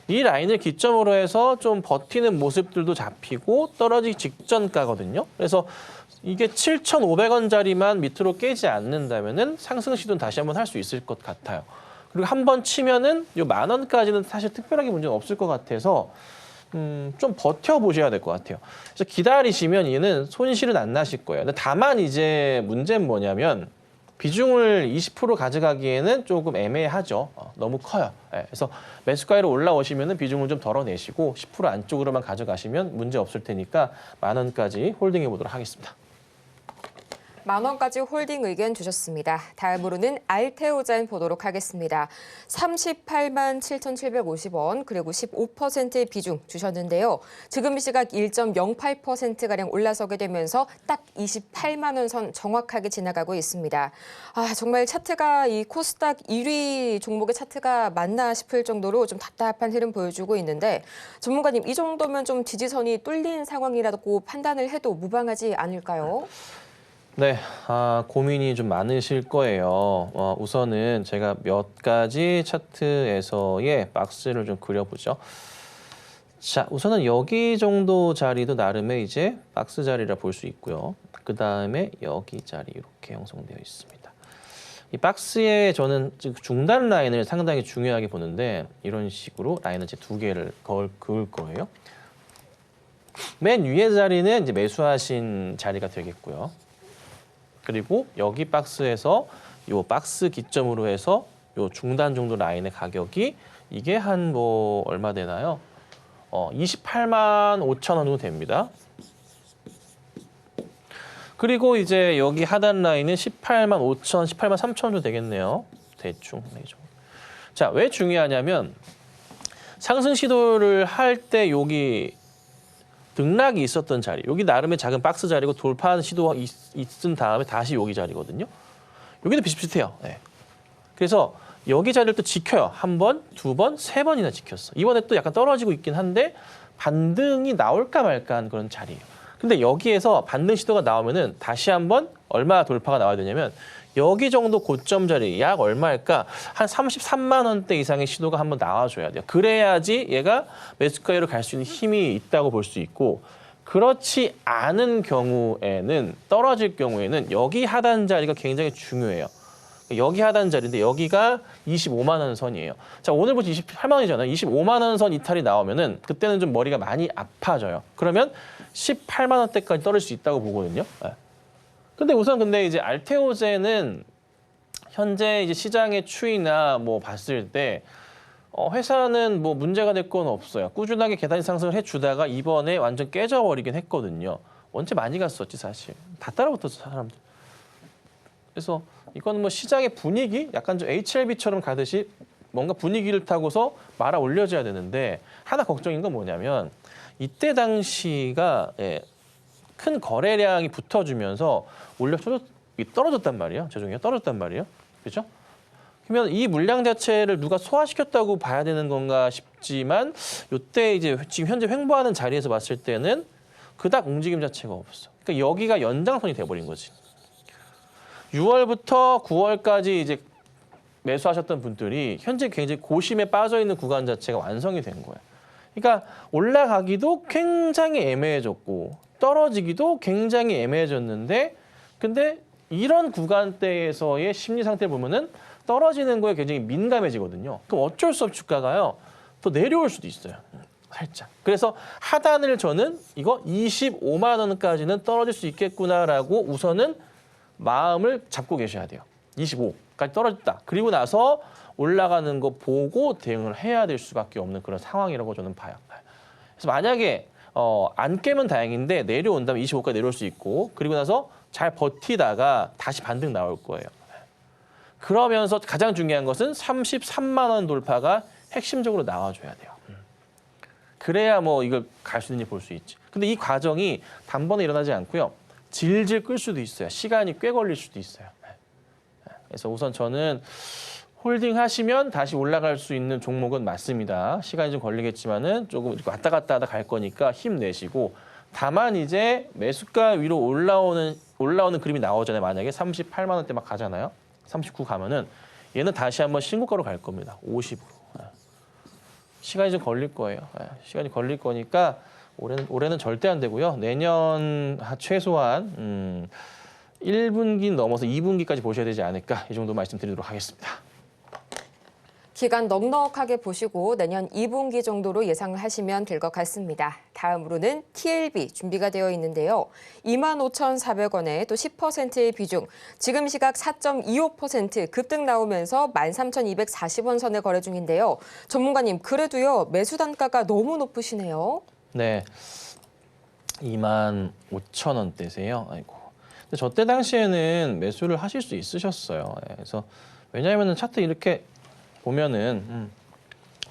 이 라인을 기점으로 해서 좀 버티는 모습들도 잡히고 떨어지기 직전가거든요. 그래서 이게 7,500원짜리만 밑으로 깨지 않는다면은 상승 시도는 다시 한번 할 수 있을 것 같아요. 그리고 한 번 치면은 요 10,000원까지는 사실 특별하게 문제는 없을 것 같아서 좀 버텨보셔야 될 것 같아요. 그래서 기다리시면 얘는 손실은 안 나실 거예요. 근데 다만 이제 문제는 뭐냐면 비중을 20% 가져가기에는 조금 애매하죠. 너무 커요. 네, 그래서 매수가로 올라오시면 비중을 좀 덜어내시고 10% 안쪽으로만 가져가시면 문제 없을 테니까 10,000원까지 홀딩해 보도록 하겠습니다. 10,000원까지 홀딩 의견 주셨습니다. 다음으로는 알테오젠 보도록 하겠습니다. 38만 7,750원 그리고 15%의 비중 주셨는데요. 지금 시각 1.08%가량 올라서게 되면서 딱 28만 원 선 정확하게 지나가고 있습니다. 정말 차트가 이 코스닥 1위 종목의 차트가 맞나 싶을 정도로 좀 답답한 흐름 보여주고 있는데 전문가님 이 정도면 좀 지지선이 뚫린 상황이라고 판단을 해도 무방하지 않을까요? 네, 고민이 좀 많으실 거예요. 우선은 제가 몇 가지 차트에서의 박스를 좀 그려보죠. 자, 우선은 여기 정도 자리도 나름의 이제 박스 자리라 볼 수 있고요. 그 다음에 여기 자리 이렇게 형성되어 있습니다. 이 박스에 저는 중단 라인을 상당히 중요하게 보는데 이런 식으로 라인을 이제 두 개를 그을 거예요. 맨 위에 자리는 이제 매수하신 자리가 되겠고요. 그리고 여기 박스에서 요 박스 기점으로 해서 요 중단 정도 라인의 가격이 이게 한 뭐 얼마 되나요? 28만 5천 원 정도 됩니다. 그리고 이제 여기 하단 라인은 18만 5천, 18만 3천 정도 되겠네요. 대충. 자, 왜 중요하냐면 상승 시도를 할 때 여기 등락이 있었던 자리, 여기 나름의 작은 박스 자리고 돌파하는 시도가 있은 다음에 다시 여기 자리거든요. 여기도 비슷비슷해요. 네. 그래서 여기 자리를 또 지켜요. 한 번, 두 번, 세 번이나 지켰어. 이번에 또 약간 떨어지고 있긴 한데 반등이 나올까 말까 한 그런 자리예요. 근데 여기에서 반등 시도가 나오면은 다시 한번 얼마 돌파가 나와야 되냐면 여기 정도 고점 자리 약 얼마일까? 한 33만 원대 이상의 시도가 한번 나와줘야 돼요. 그래야지 얘가 매수가로 갈 수 있는 힘이 있다고 볼 수 있고 그렇지 않은 경우에는 떨어질 경우에는 여기 하단 자리가 굉장히 중요해요. 여기 하단 자리인데 여기가 25만 원 선이에요. 자, 오늘 보시 28만 원이잖아요. 25만 원 선 이탈이 나오면은 그때는 좀 머리가 많이 아파져요. 그러면 18만 원대까지 떨어질 수 있다고 보거든요. 네. 근데 이제 알테오젠은 현재 이제 시장의 추이나 뭐 봤을 때 회사는 뭐 문제가 될 건 없어요. 꾸준하게 계단 상승을 해주다가 이번에 완전 깨져버리긴 했거든요. 언제 많이 갔었지 사실. 다 따라붙었어 사람들. 그래서 이건 뭐 시장의 분위기, 약간 좀 HLB처럼 가듯이 뭔가 분위기를 타고서 말아 올려줘야 되는데 하나 걱정인 건 뭐냐면 이때 당시가 큰 거래량이 붙어주면서 떨어졌단 말이에요. 죄송해요. 떨어졌단 말이에요. 그렇죠? 그러면 이 물량 자체를 누가 소화시켰다고 봐야 되는 건가 싶지만 이때 이제 지금 현재 횡보하는 자리에서 봤을 때는 그닥 움직임 자체가 없어. 그러니까 여기가 연장선이 돼버린 거지. 6월부터 9월까지 이제 매수하셨던 분들이 현재 굉장히 고심에 빠져 있는 구간 자체가 완성이 된 거예요. 그러니까 올라가기도 굉장히 애매해졌고 떨어지기도 굉장히 애매해졌는데 근데 이런 구간대에서의 심리 상태를 보면은 떨어지는 거에 굉장히 민감해지거든요. 그럼 어쩔 수 없이 주가가요. 더 내려올 수도 있어요. 살짝. 그래서 하단을 저는 이거 25만 원까지는 떨어질 수 있겠구나라고 우선은 마음을 잡고 계셔야 돼요. 25까지 떨어졌다. 그리고 나서 올라가는 거 보고 대응을 해야 될 수밖에 없는 그런 상황이라고 저는 봐요. 그래서 만약에 안 깨면 다행인데 내려온다면 25까지 내려올 수 있고 그리고 나서 잘 버티다가 다시 반등 나올 거예요. 그러면서 가장 중요한 것은 33만 원 돌파가 핵심적으로 나와줘야 돼요. 그래야 뭐 이걸 갈 수 있는지 볼 수 있지. 근데 이 과정이 단번에 일어나지 않고요. 질질 끌 수도 있어요. 시간이 꽤 걸릴 수도 있어요. 그래서 우선 저는 홀딩 하시면 다시 올라갈 수 있는 종목은 맞습니다. 시간이 좀 걸리겠지만은 조금 왔다 갔다 하다 갈 거니까 힘내시고 다만 이제 매수가 위로 올라오는 올라오는 그림이 나오잖아요. 만약에 38만 원대 막 가잖아요. 39 가면은 얘는 다시 한번 신고가로 갈 겁니다. 50으로. 시간이 좀 걸릴 거예요. 시간이 걸릴 거니까 올해는 절대 안 되고요. 내년 최소한 1분기 넘어서 2분기까지 보셔야 되지 않을까, 이 정도 말씀드리도록 하겠습니다. 기간 넉넉하게 보시고 내년 2분기 정도로 예상을 하시면 될 것 같습니다. 다음으로는 TLB 준비가 되어 있는데요. 25,400원에 또 10%의 비중, 지금 시각 4.25% 급등 나오면서 13,240원 선에 거래 중인데요. 전문가님, 그래도요, 매수 단가가 너무 높으시네요. 네, 25,000원대세요. 아이고. 근데 저 때 당시에는 매수를 하실 수 있으셨어요. 그래서 왜냐하면 차트 이렇게 보면은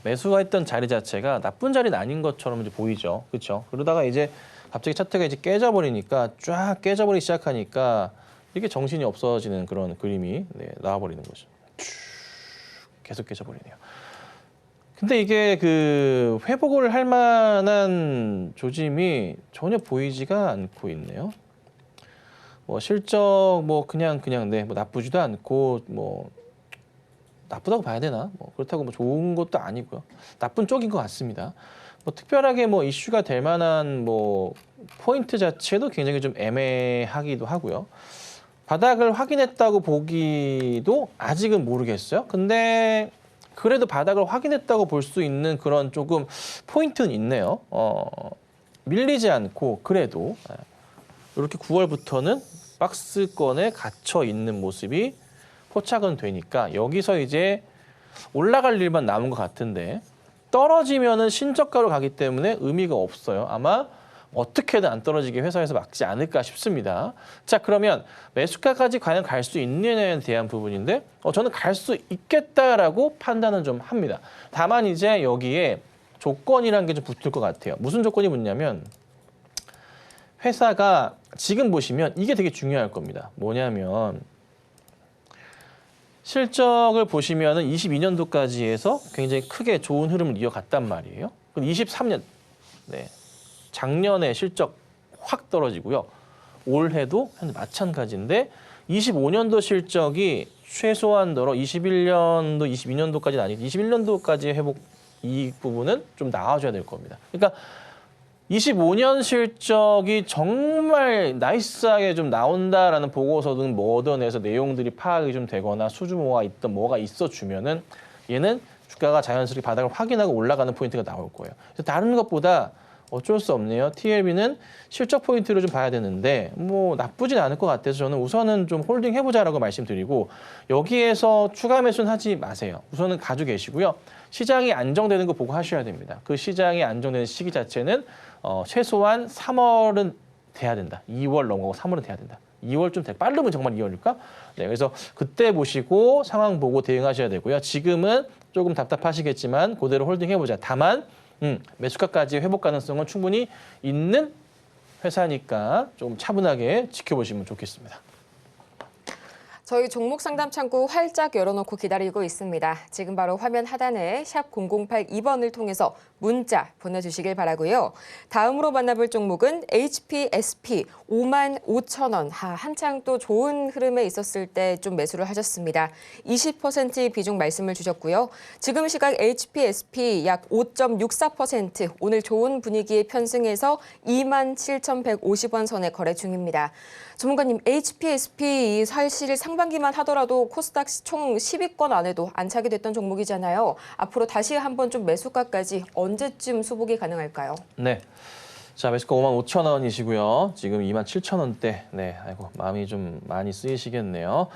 매수가 했던 자리 자체가 나쁜 자리는 아닌 것처럼 이제 보이죠, 그렇죠? 그러다가 이제 갑자기 차트가 이제 깨져버리니까 쫙 깨져버리기 시작하니까 이게 정신이 없어지는 그런 그림이 나와버리는 거죠. 쭉 계속 깨져버리네요. 근데 이게 그 회복을 할 만한 조짐이 전혀 보이지가 않고 있네요. 뭐 실적 뭐 그냥 네, 뭐 나쁘지도 않고 뭐 나쁘다고 봐야 되나? 뭐 그렇다고 뭐 좋은 것도 아니고요. 나쁜 쪽인 것 같습니다. 뭐 특별하게 뭐 이슈가 될 만한 뭐 포인트 자체도 굉장히 좀 애매하기도 하고요. 바닥을 확인했다고 보기도 아직은 모르겠어요. 근데 그래도 바닥을 확인했다고 볼 수 있는 그런 조금 포인트는 있네요. 밀리지 않고 그래도 이렇게 9월부터는 박스권에 갇혀 있는 모습이 포착은 되니까 여기서 이제 올라갈 일만 남은 것 같은데 떨어지면은 신저가로 가기 때문에 의미가 없어요. 아마 어떻게든 안 떨어지게 회사에서 막지 않을까 싶습니다. 자, 그러면 매수가까지 과연 갈 수 있느냐에 대한 부분인데 저는 갈 수 있겠다라고 판단은 좀 합니다. 다만 이제 여기에 조건이라는 게 좀 붙을 것 같아요. 무슨 조건이 붙냐면 회사가 지금 보시면 이게 되게 중요할 겁니다. 뭐냐면 실적을 보시면은 22년도까지 해서 굉장히 크게 좋은 흐름을 이어갔단 말이에요. 그럼 23년, 네, 작년에 실적 확 떨어지고요. 올해도 현재 마찬가지인데 25년도 실적이 최소한도로 21년도, 22년도까지는 아니고 21년도까지 회복 이 부분은 좀 나와줘야 될 겁니다. 그러니까 25년 실적이 정말 나이스하게 좀 나온다라는 보고서든 뭐든 해서 내용들이 파악이 좀 되거나 수주모가 있던 뭐가 있어주면은 얘는 주가가 자연스럽게 바닥을 확인하고 올라가는 포인트가 나올 거예요. 그래서 다른 것보다 어쩔 수 없네요. TLB는 실적 포인트로 좀 봐야 되는데 뭐 나쁘진 않을 것 같아서 저는 우선은 좀 홀딩 해보자라고 말씀드리고 여기에서 추가 매수는 하지 마세요. 우선은 가지고 계시고요. 시장이 안정되는 거 보고 하셔야 됩니다. 그 시장이 안정되는 시기 자체는 최소한 3월은 돼야 된다. 2월 넘어가고 3월은 돼야 된다. 2월 좀 빠르면 정말 2월일까? 네, 그래서 그때 보시고 상황 보고 대응하셔야 되고요. 지금은 조금 답답하시겠지만 그대로 홀딩 해보자. 다만 매수가까지 회복 가능성은 충분히 있는 회사니까 좀 차분하게 지켜보시면 좋겠습니다. 저희 종목 상담 창구 활짝 열어놓고 기다리고 있습니다. 지금 바로 화면 하단에 샵 0082번을 통해서 문자 보내주시길 바라고요. 다음으로 만나볼 종목은 HPSP 55,000원. 한창 또 좋은 흐름에 있었을 때 좀 매수를 하셨습니다. 20%의 비중 말씀을 주셨고요. 지금 시각 HPSP 약 5.64%, 오늘 좋은 분위기에 편승해서 27,150원 선에 거래 중입니다. 전문가님, HPSP 사실 상반기만 하더라도 코스닥 총 10위권 안에도 안착이 됐던 종목이잖아요. 앞으로 다시 한번 좀 매수가까지 언제쯤 수복이 가능할까요? 네. 자, 매수가 55,000원이시고요. 지금 27,000원대. 네, 아이고 마음이 좀 많이 쓰이시겠네요.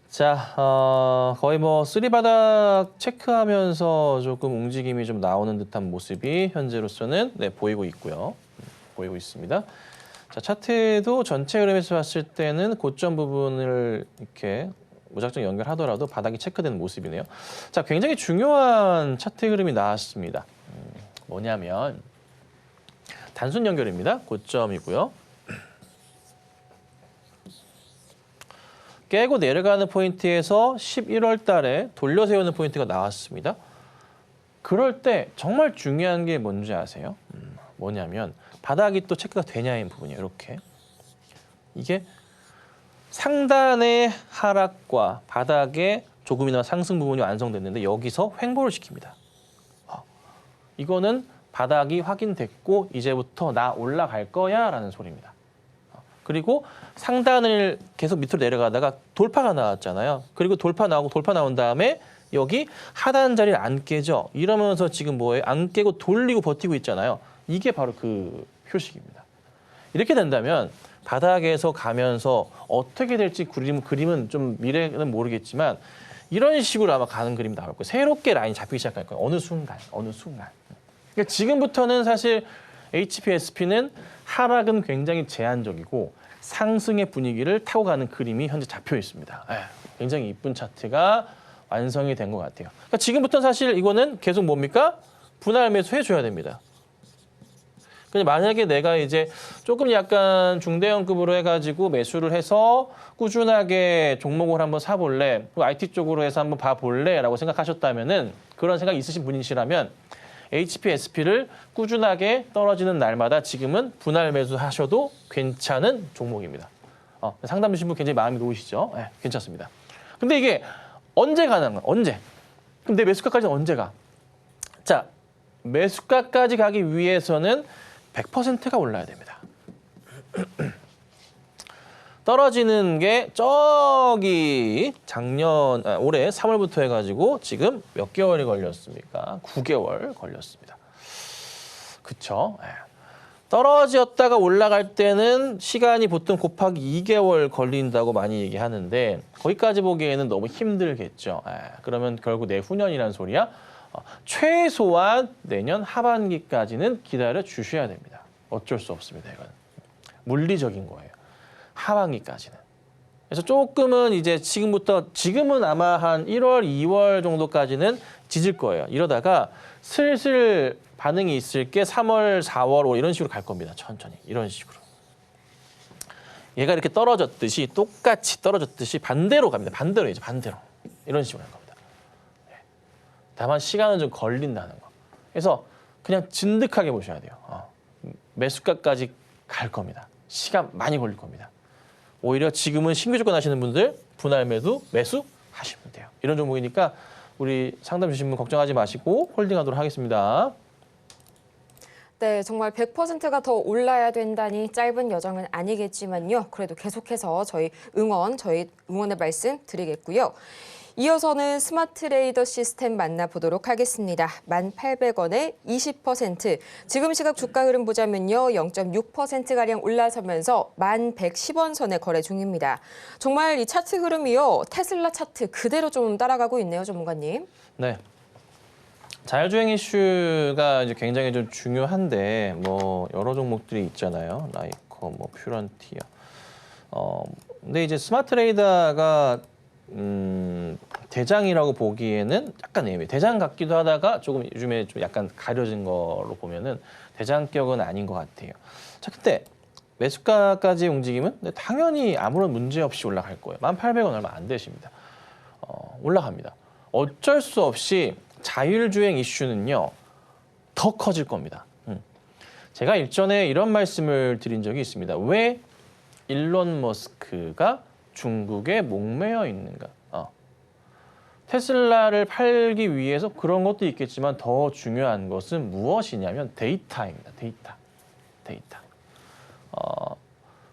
자, 거의 뭐 쓰리바닥 체크하면서 조금 움직임이 좀 나오는 듯한 모습이 현재로서는 보이고 있고요. 보이고 있습니다. 자, 차트도 전체 흐름에서 봤을 때는 고점 부분을 이렇게 무작정 연결하더라도 바닥이 체크되는 모습이네요. 자, 굉장히 중요한 차트 흐름이 나왔습니다. 뭐냐면 단순 연결입니다. 고점이고요. 깨고 내려가는 포인트에서 11월 달에 돌려 세우는 포인트가 나왔습니다. 그럴 때 정말 중요한 게 뭔지 아세요? 뭐냐면 바닥이 또 체크가 되냐인 부분이에요. 이렇게. 이게 상단의 하락과 바닥의 조금이나마 상승 부분이 완성됐는데 여기서 횡보를 시킵니다. 이거는 바닥이 확인됐고 이제부터 나 올라갈 거야 라는 소리입니다. 그리고 상단을 계속 밑으로 내려가다가 돌파가 나왔잖아요. 그리고 돌파 나온 다음에 여기 하단 자리를 안 깨죠. 이러면서 지금 뭐예요? 안 깨고 돌리고 버티고 있잖아요. 이게 바로 그 표식입니다. 이렇게 된다면 바닥에서 가면서 어떻게 될지 그림은 좀 미래는 모르겠지만 이런 식으로 아마 가는 그림이 나올 거예요. 새롭게 라인이 잡히기 시작할 거예요. 어느 순간. 그러니까 지금부터는 사실 HPSP는 하락은 굉장히 제한적이고 상승의 분위기를 타고 가는 그림이 현재 잡혀 있습니다. 굉장히 이쁜 차트가 완성이 된 것 같아요. 그러니까 지금부터 사실 이거는 계속 뭡니까? 분할 매수 해줘야 됩니다. 근데 만약에 내가 이제 조금 약간 중대형급으로 해가지고 매수를 해서 꾸준하게 종목을 한번 사볼래, IT 쪽으로 해서 한번 봐볼래라고 생각하셨다면은 그런 생각이 있으신 분이시라면 HPSP를 꾸준하게 떨어지는 날마다 지금은 분할 매수하셔도 괜찮은 종목입니다. 상담 주신 분 굉장히 마음이 놓으시죠? 네, 괜찮습니다. 근데 이게 언제 가능한 거야? 언제? 그럼 내 매수가까지는 언제 가? 자, 매수가까지 가기 위해서는 100%가 올라야 됩니다. 떨어지는 게 저기 올해 3월부터 해가지고 지금 몇 개월이 걸렸습니까? 9개월 걸렸습니다. 그쵸? 떨어졌다가 올라갈 때는 시간이 보통 곱하기 2개월 걸린다고 많이 얘기하는데 거기까지 보기에는 너무 힘들겠죠. 그러면 결국 내후년이라는 소리야. 최소한 내년 하반기까지는 기다려 주셔야 됩니다. 어쩔 수 없습니다. 이건 물리적인 거예요. 하반기까지는. 그래서 조금은 이제 지금은 아마 한 1월, 2월 정도까지는 짖을 거예요. 이러다가 슬슬 반응이 있을 게 3월, 4월, 5월 이런 식으로 갈 겁니다. 천천히. 이런 식으로. 얘가 이렇게 떨어졌듯이 똑같이 떨어졌듯이 반대로 갑니다. 반대로. 이런 식으로 갈 겁니다. 다만 시간은 좀 걸린다는 거. 그래서 그냥 진득하게 보셔야 돼요. 매수가까지 갈 겁니다. 시간 많이 걸릴 겁니다. 오히려 지금은 신규 조건 하시는 분들 분할 매수 하시면 돼요. 이런 종목이니까 우리 상담 주신 분 걱정하지 마시고 홀딩하도록 하겠습니다. 네, 정말 100%가 더 올라야 된다니 짧은 여정은 아니겠지만요. 그래도 계속해서 저희 응원의 말씀 드리겠고요. 이어서는 스마트 레이더 시스템 만나보도록 하겠습니다. 1,800원에 20%. 지금 시각 주가 흐름 보자면요. 0.6%가량 올라서면서 1,110원 선에 거래 중입니다. 정말 이 차트 흐름이요. 테슬라 차트 그대로 좀 따라가고 있네요, 전문가님. 네. 자율주행 이슈가 이제 굉장히 좀 중요한데 뭐 여러 종목들이 있잖아요. 라이커, 뭐 퓨런티어. 근데 이제 스마트 레이더가 대장이라고 보기에는 약간 애매해요. 대장 같기도 하다가 조금 요즘에 좀 약간 가려진 거로 보면은 대장격은 아닌 것 같아요. 자, 그때 매수가까지의 움직임은 당연히 아무런 문제 없이 올라갈 거예요. 1,800원 얼마 안 되십니다. 올라갑니다. 어쩔 수 없이 자율주행 이슈는요, 더 커질 겁니다. 제가 일전에 이런 말씀을 드린 적이 있습니다. 왜 일론 머스크가 중국에 목매여 있는가? 테슬라를 팔기 위해서 그런 것도 있겠지만 더 중요한 것은 무엇이냐면 데이터입니다. 데이터.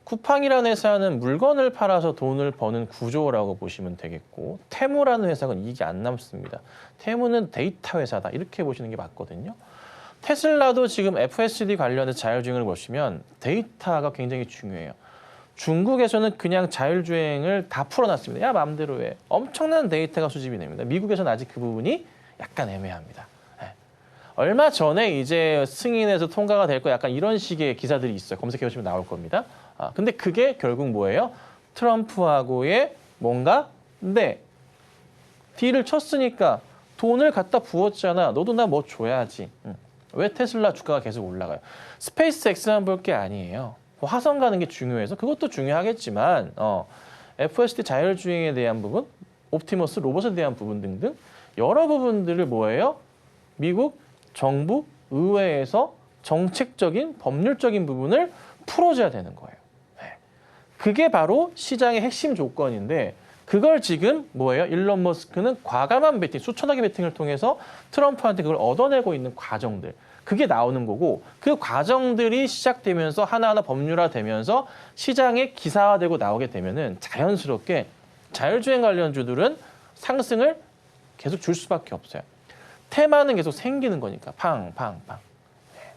쿠팡이라는 회사는 물건을 팔아서 돈을 버는 구조라고 보시면 되겠고 테무라는 회사는 이익이 안 남습니다. 테무는 데이터 회사다. 이렇게 보시는 게 맞거든요. 테슬라도 지금 FSD 관련해서 자율주행을 보시면 데이터가 굉장히 중요해요. 중국에서는 그냥 자율주행을 다 풀어놨습니다. 야 마음대로 해. 엄청난 데이터가 수집이 됩니다. 미국에서는 아직 그 부분이 약간 애매합니다. 얼마 전에 이제 승인해서 통과가 될 거 약간 이런 식의 기사들이 있어요. 검색해 보시면 나올 겁니다. 근데 그게 결국 뭐예요? 트럼프하고의 뭔가 딜을 쳤으니까 돈을 갖다 부었잖아. 너도 나 뭐 줘야지. 왜 테슬라 주가가 계속 올라가요? 스페이스 X만 볼 게 아니에요. 화성 가는 게 중요해서 그것도 중요하겠지만 FSD 자율주행에 대한 부분, 옵티머스 로봇에 대한 부분 등등 여러 부분들을 뭐예요? 미국 정부 의회에서 정책적인 법률적인 부분을 풀어줘야 되는 거예요. 그게 바로 시장의 핵심 조건인데 그걸 지금 뭐예요? 일론 머스크는 과감한 베팅, 수천억의 베팅을 통해서 트럼프한테 그걸 얻어내고 있는 과정들. 그게 나오는 거고 그 과정들이 시작되면서 하나하나 법률화되면서 시장에 기사화되고 나오게 되면은 자연스럽게 자율주행 관련주들은 상승을 계속 줄 수밖에 없어요. 테마는 계속 생기는 거니까 팡팡팡.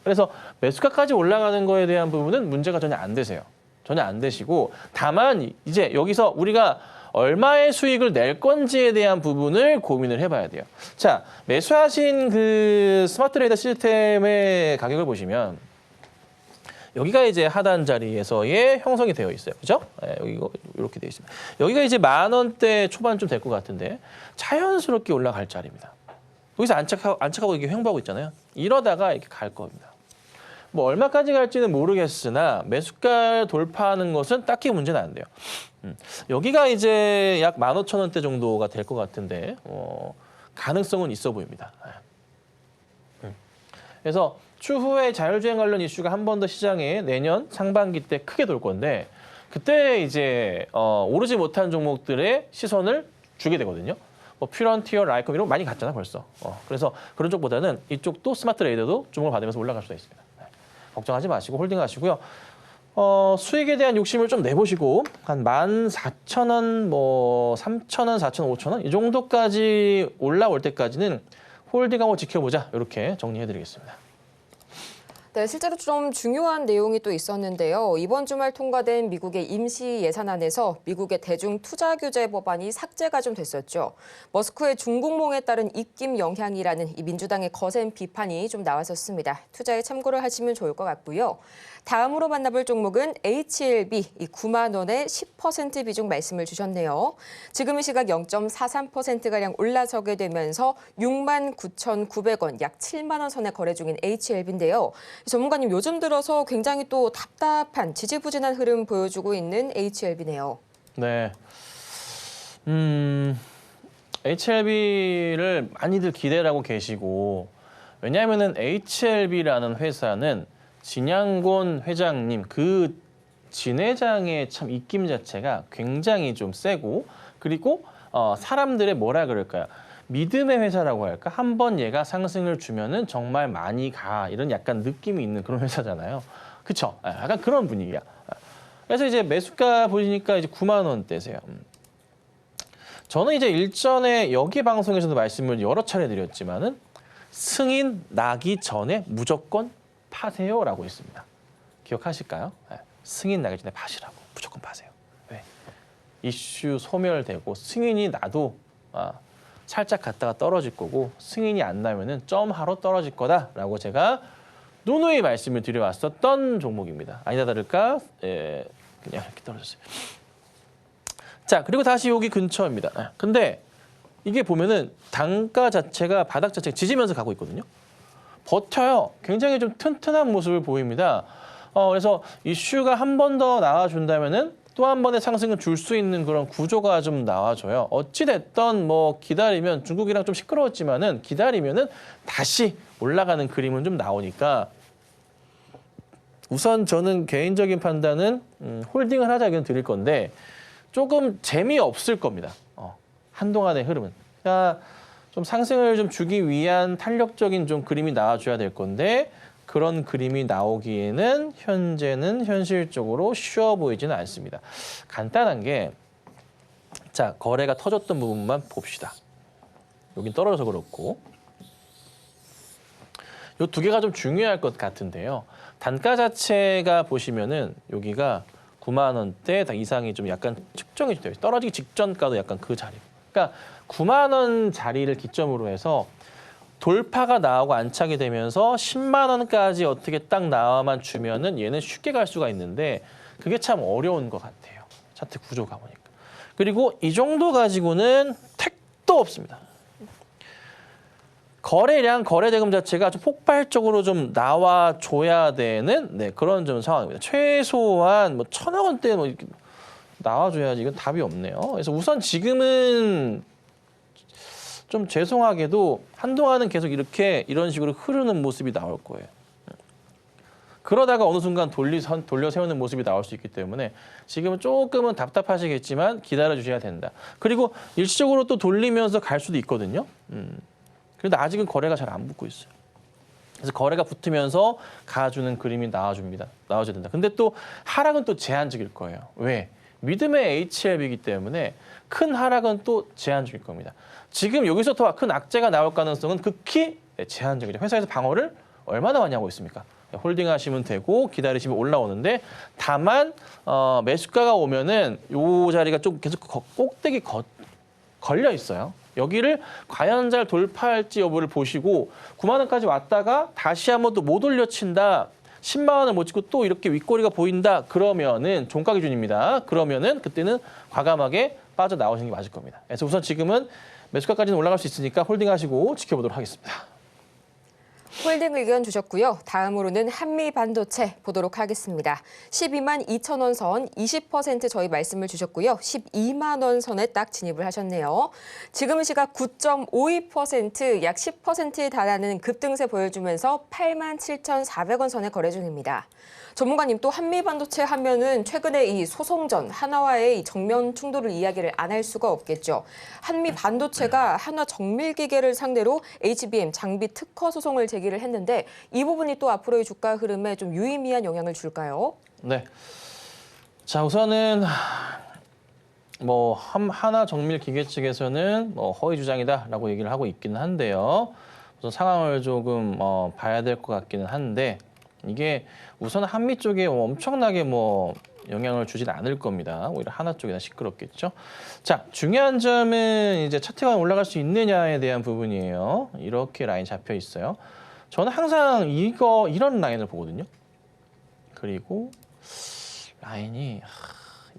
그래서 매수가까지 올라가는 거에 대한 부분은 문제가 전혀 안 되세요. 전혀 안 되시고 다만 이제 여기서 우리가 얼마의 수익을 낼 건지에 대한 부분을 고민을 해봐야 돼요. 자, 매수하신 그 스마트 트레이더 시스템의 가격을 보시면 여기가 이제 하단 자리에서의 형성이 되어 있어요. 그죠? 네, 여기 이렇게 되어 있습니다. 여기가 이제 10,000원대 초반쯤 될 것 같은데 자연스럽게 올라갈 자리입니다. 여기서 안착하고 이렇게 횡보하고 있잖아요. 이러다가 이렇게 갈 겁니다. 뭐 얼마까지 갈지는 모르겠으나 매수가 돌파하는 것은 딱히 문제는 안 돼요. 여기가 이제 약 15,000원대 정도가 될 것 같은데 가능성은 있어 보입니다. 그래서 추후에 자율주행 관련 이슈가 한 번 더 시장에 내년 상반기 때 크게 돌 건데 그때 이제 오르지 못한 종목들의 시선을 주게 되거든요. 뭐 퓨런티어, 라이컴 이런 거 많이 갔잖아 벌써. 그래서 그런 쪽보다는 이쪽도 스마트 레이더도 주목을 받으면서 올라갈 수가 있습니다. 걱정하지 마시고 홀딩하시고요. 수익에 대한 욕심을 좀 내보시고 한 14,000원, 뭐 3,000원, 4,000원, 5,000원 이 정도까지 올라올 때까지는 홀딩하고 지켜보자 이렇게 정리해드리겠습니다. 네, 실제로 좀 중요한 내용이 또 있었는데요. 이번 주말 통과된 미국의 임시 예산안에서 미국의 대중 투자 규제 법안이 삭제가 좀 됐었죠. 머스크의 중국몽에 따른 입김 영향이라는 이 민주당의 거센 비판이 좀 나왔었습니다. 투자에 참고를 하시면 좋을 것 같고요. 다음으로 만나볼 종목은 HLB, 이 9만 원의 10% 비중 말씀을 주셨네요. 지금 이 시각 0.43%가량 올라서게 되면서 69,900원, 약 7만 원 선에 거래 중인 HLB인데요. 전문가님, 요즘 들어서 굉장히 또 답답한 지지부진한 흐름 보여주고 있는 HLB네요. 네. HLB를 많이들 기대를 하고 계시고 왜냐하면은 HLB라는 회사는 진양곤 회장님 그 진 회장의 참 입김 자체가 굉장히 좀 세고 그리고 사람들의 뭐라 그럴까요? 믿음의 회사라고 할까? 한번 얘가 상승을 주면은 정말 많이 가 이런 약간 느낌이 있는 그런 회사잖아요. 그쵸? 약간 그런 분위기야. 그래서 이제 매수가 보시니까 이제 9만 원대세요. 저는 이제 일전에 여기 방송에서도 말씀을 여러 차례 드렸지만은 승인 나기 전에 무조건 파세요라고 했습니다. 기억하실까요? 승인 나기 전에 파시라고 무조건 파세요. 왜? 이슈 소멸되고 승인이 나도 살짝 갔다가 떨어질 거고 승인이 안 나면은 점하로 떨어질 거다라고 제가 누누이 말씀을 드려왔었던 종목입니다. 아니다 다를까 그냥 이렇게 떨어졌어요. 자 그리고 다시 여기 근처입니다. 근데 이게 보면은 단가 자체가 바닥 자체가 지지면서 가고 있거든요. 버텨요. 굉장히 좀 튼튼한 모습을 보입니다. 그래서 이슈가 한 번 더 나와준다면은 또 한 번의 상승을 줄 수 있는 그런 구조가 좀 나와줘요. 어찌됐든 뭐 기다리면 중국이랑 좀 시끄러웠지만은 기다리면은 다시 올라가는 그림은 좀 나오니까 우선 저는 개인적인 판단은 홀딩을 하자 의견 드릴 건데 조금 재미없을 겁니다. 한동안의 흐름은. 그러니까 좀 상승을 좀 주기 위한 탄력적인 좀 그림이 나와줘야 될 건데 그런 그림이 나오기에는 현재는 현실적으로 쉬워 보이지는 않습니다. 간단한 게 자 거래가 터졌던 부분만 봅시다. 여긴 떨어져서 그렇고 이 두 개가 좀 중요할 것 같은데요. 단가 자체가 보시면은 여기가 9만 원대 이상이 좀 약간 측정이 돼요. 떨어지기 직전가도 약간 그 자리. 그러니까 9만 원 자리를 기점으로 해서 돌파가 나오고 안착이 되면서 10만 원까지 어떻게 딱 나와만 주면은 얘는 쉽게 갈 수가 있는데 그게 참 어려운 것 같아요. 차트 구조가 보니까. 그리고 이 정도 가지고는 택도 없습니다. 거래량, 거래대금 자체가 좀 폭발적으로 좀 나와줘야 되는 그런 좀 상황입니다. 최소한 뭐 1,000억 원대 뭐 이렇게 나와줘야지 이건 답이 없네요. 그래서 우선 지금은 좀 죄송하게도 한동안은 계속 이런 식으로 흐르는 모습이 나올 거예요. 그러다가 어느 순간 돌려 세우는 모습이 나올 수 있기 때문에 지금은 조금은 답답하시겠지만 기다려주셔야 된다. 그리고 일시적으로 또 돌리면서 갈 수도 있거든요. 그런데 아직은 거래가 잘 안 붙고 있어요. 그래서 거래가 붙으면서 가주는 그림이 나와줘야 된다. 근데 또 하락은 또 제한적일 거예요. 왜? 믿음의 HLB이기 때문에 큰 하락은 또 제한적일 겁니다. 지금 여기서 더 큰 악재가 나올 가능성은 극히 제한적이죠. 회사에서 방어를 얼마나 많이 하고 있습니까? 홀딩하시면 되고 기다리시면 올라오는데 다만 매수가가 오면은 요 자리가 좀 계속 꼭대기 걸려 있어요. 여기를 과연 잘 돌파할지 여부를 보시고 9만 원까지 왔다가 다시 한번 또 못 올려친다. 10만 원을 못 찍고 또 이렇게 윗꼬리가 보인다. 그러면은 종가 기준입니다. 그러면은 그때는 과감하게 빠져나오시는 게 맞을 겁니다. 그래서 우선 지금은 매수가까지는 올라갈 수 있으니까 홀딩하시고 지켜보도록 하겠습니다. 홀딩 의견 주셨고요. 다음으로는 한미반도체 보도록 하겠습니다. 12만 2천 원 선 20% 저희 말씀을 주셨고요. 12만 원 선에 딱 진입을 하셨네요. 지금 시각 9.52%, 약 10%에 달하는 급등세 보여주면서 8만 7,400원 선에 거래 중입니다. 전문가님, 또 한미반도체 하면은 최근에 이 소송전, 하나와의 이 정면 충돌을 이야기를 안 할 수가 없겠죠. 한미반도체가 한화 정밀기계를 상대로 HBM 장비 특허 소송을 제기를 했는데 이 부분이 또 앞으로의 주가 흐름에 좀 유의미한 영향을 줄까요? 네. 자, 우선은 뭐 하나 정밀기계 측에서는 허위 주장이다라고 얘기를 하고 있기는 한데요. 우선 상황을 조금 봐야 될 것 같기는 한데 이게 우선 한미 쪽에 엄청나게 영향을 주진 않을 겁니다. 오히려 하나 쪽이나 시끄럽겠죠. 자, 중요한 점은 이제 차트가 올라갈 수 있느냐에 대한 부분이에요. 이렇게 라인 잡혀 있어요. 저는 항상 이런 라인을 보거든요. 그리고 라인이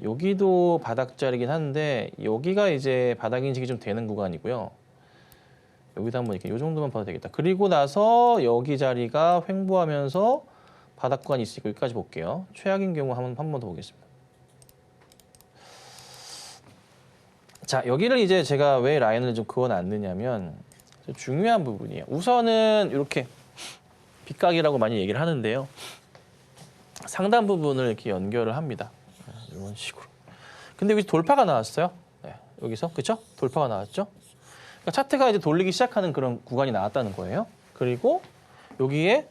여기도 바닥자리긴 한데 여기가 이제 바닥 인식이 좀 되는 구간이고요. 여기도 한번 이렇게 이 정도만 봐도 되겠다. 그리고 나서 여기 자리가 횡보하면서 바닥 구간이 있으니까 여기까지 볼게요. 최악인 경우 한 번 더 보겠습니다. 자, 여기를 이제 제가 왜 라인을 좀 그어놨느냐면 중요한 부분이에요. 우선은 이렇게 빗각이라고 많이 얘기를 하는데요. 상단 부분을 이렇게 연결을 합니다. 이런 식으로. 근데 여기서 돌파가 나왔어요. 네, 여기서 그렇죠? 돌파가 나왔죠? 그러니까 차트가 이제 돌리기 시작하는 그런 구간이 나왔다는 거예요. 그리고 여기에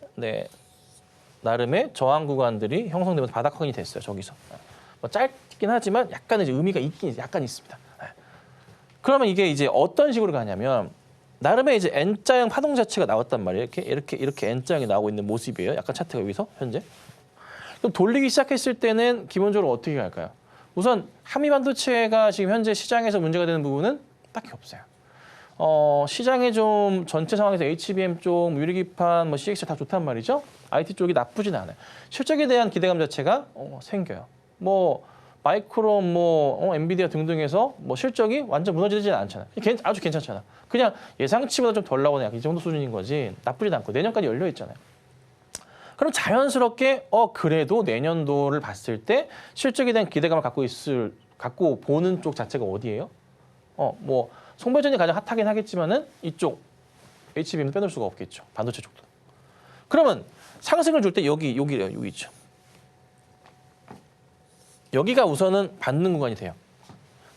나름의 저항 구간들이 형성되면서 바닥 확인이 됐어요. 저기서 짧긴 하지만 약간의 이제 의미가 약간 있습니다. 그러면 이게 이제 어떤 식으로 가냐면 나름의 이제 N자형 파동 자체가 나왔단 말이에요. 이렇게 N자형이 나오고 있는 모습이에요. 약간 차트가 여기서 현재. 그럼 돌리기 시작했을 때는 기본적으로 어떻게 갈까요? 우선 한미반도체가 지금 현재 시장에서 문제가 되는 부분은 딱히 없어요. 시장에 좀 전체 상황에서 HBM 쪽, 유리기판, CX 다 좋단 말이죠. IT 쪽이 나쁘진 않아요. 실적에 대한 기대감 자체가 생겨요. 마이크론, 엔비디아 등등해서 실적이 완전 무너지진 않잖아요. 아주 괜찮잖아. 그냥 예상치보다 좀 덜 나오는 이 정도 수준인 거지 나쁘진 않고 내년까지 열려 있잖아요. 그럼 자연스럽게 그래도 내년도를 봤을 때 실적에 대한 기대감을 갖고 보는 쪽 자체가 어디예요? 송배전이 가장 핫하긴 하겠지만은 이쪽 HBM도 빼놓을 수가 없겠죠. 반도체 쪽도. 그러면 상승을 줄 때 여기 있죠. 여기가 우선은 받는 구간이 돼요.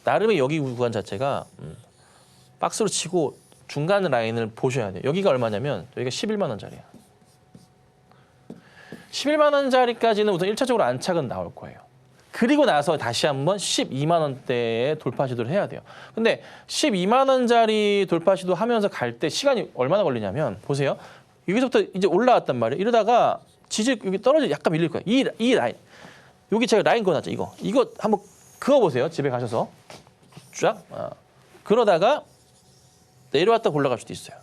나름의 여기 구간 자체가 박스로 치고 중간 라인을 보셔야 돼요. 여기가 얼마냐면 여기가 11만 원짜리야. 11만 원짜리까지는 우선 1차적으로 안착은 나올 거예요. 그리고 나서 다시 한번 12만 원대의 돌파 시도를 해야 돼요. 근데 12만 원짜리 돌파 시도 하면서 갈 때 시간이 얼마나 걸리냐면 보세요. 여기서부터 이제 올라왔단 말이에요. 이러다가 여기 떨어져 약간 밀릴 거예요. 이 라인. 여기 제가 라인 그어놨죠. 이거 한번 그어보세요. 집에 가셔서. 쫙. 그러다가 내려왔다 올라갈 수도 있어요.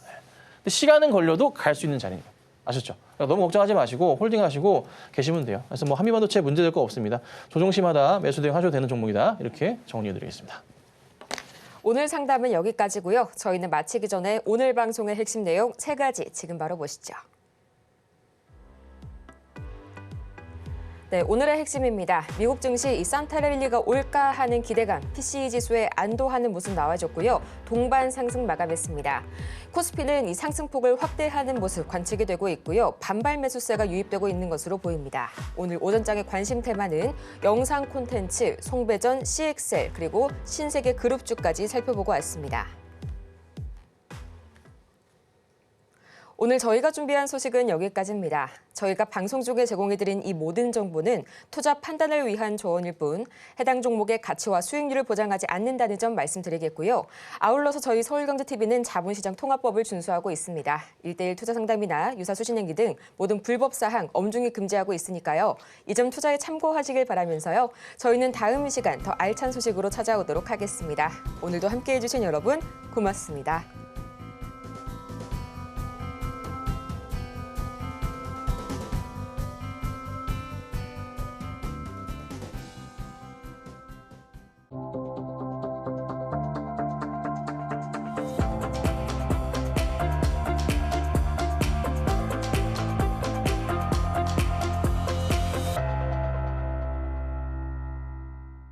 근데 시간은 걸려도 갈 수 있는 자리입니다. 아셨죠? 그러니까 너무 걱정하지 마시고 홀딩하시고 계시면 돼요. 그래서 한미반도체 문제될 거 없습니다. 조정시마다 매수 대응하셔도 되는 종목이다. 이렇게 정리해드리겠습니다. 오늘 상담은 여기까지고요. 저희는 마치기 전에 오늘 방송의 핵심 내용 3가지 지금 바로 보시죠. 네, 오늘의 핵심입니다. 미국 증시 이 산타랠리가 올까 하는 기대감, PCE 지수에 안도하는 모습 나와줬고요. 동반 상승 마감했습니다. 코스피는 이 상승폭을 확대하는 모습 관측이 되고 있고요. 반발 매수세가 유입되고 있는 것으로 보입니다. 오늘 오전장의 관심 테마는 영상 콘텐츠, 송배전, CXL 그리고 신세계 그룹주까지 살펴보고 왔습니다. 오늘 저희가 준비한 소식은 여기까지입니다. 저희가 방송 중에 제공해드린 이 모든 정보는 투자 판단을 위한 조언일 뿐 해당 종목의 가치와 수익률을 보장하지 않는다는 점 말씀드리겠고요. 아울러서 저희 서울경제TV는 자본시장 통합법을 준수하고 있습니다. 1:1 투자 상담이나 유사 수신행위 등 모든 불법 사항 엄중히 금지하고 있으니까요. 이 점 투자에 참고하시길 바라면서요. 저희는 다음 시간 더 알찬 소식으로 찾아오도록 하겠습니다. 오늘도 함께해 주신 여러분 고맙습니다.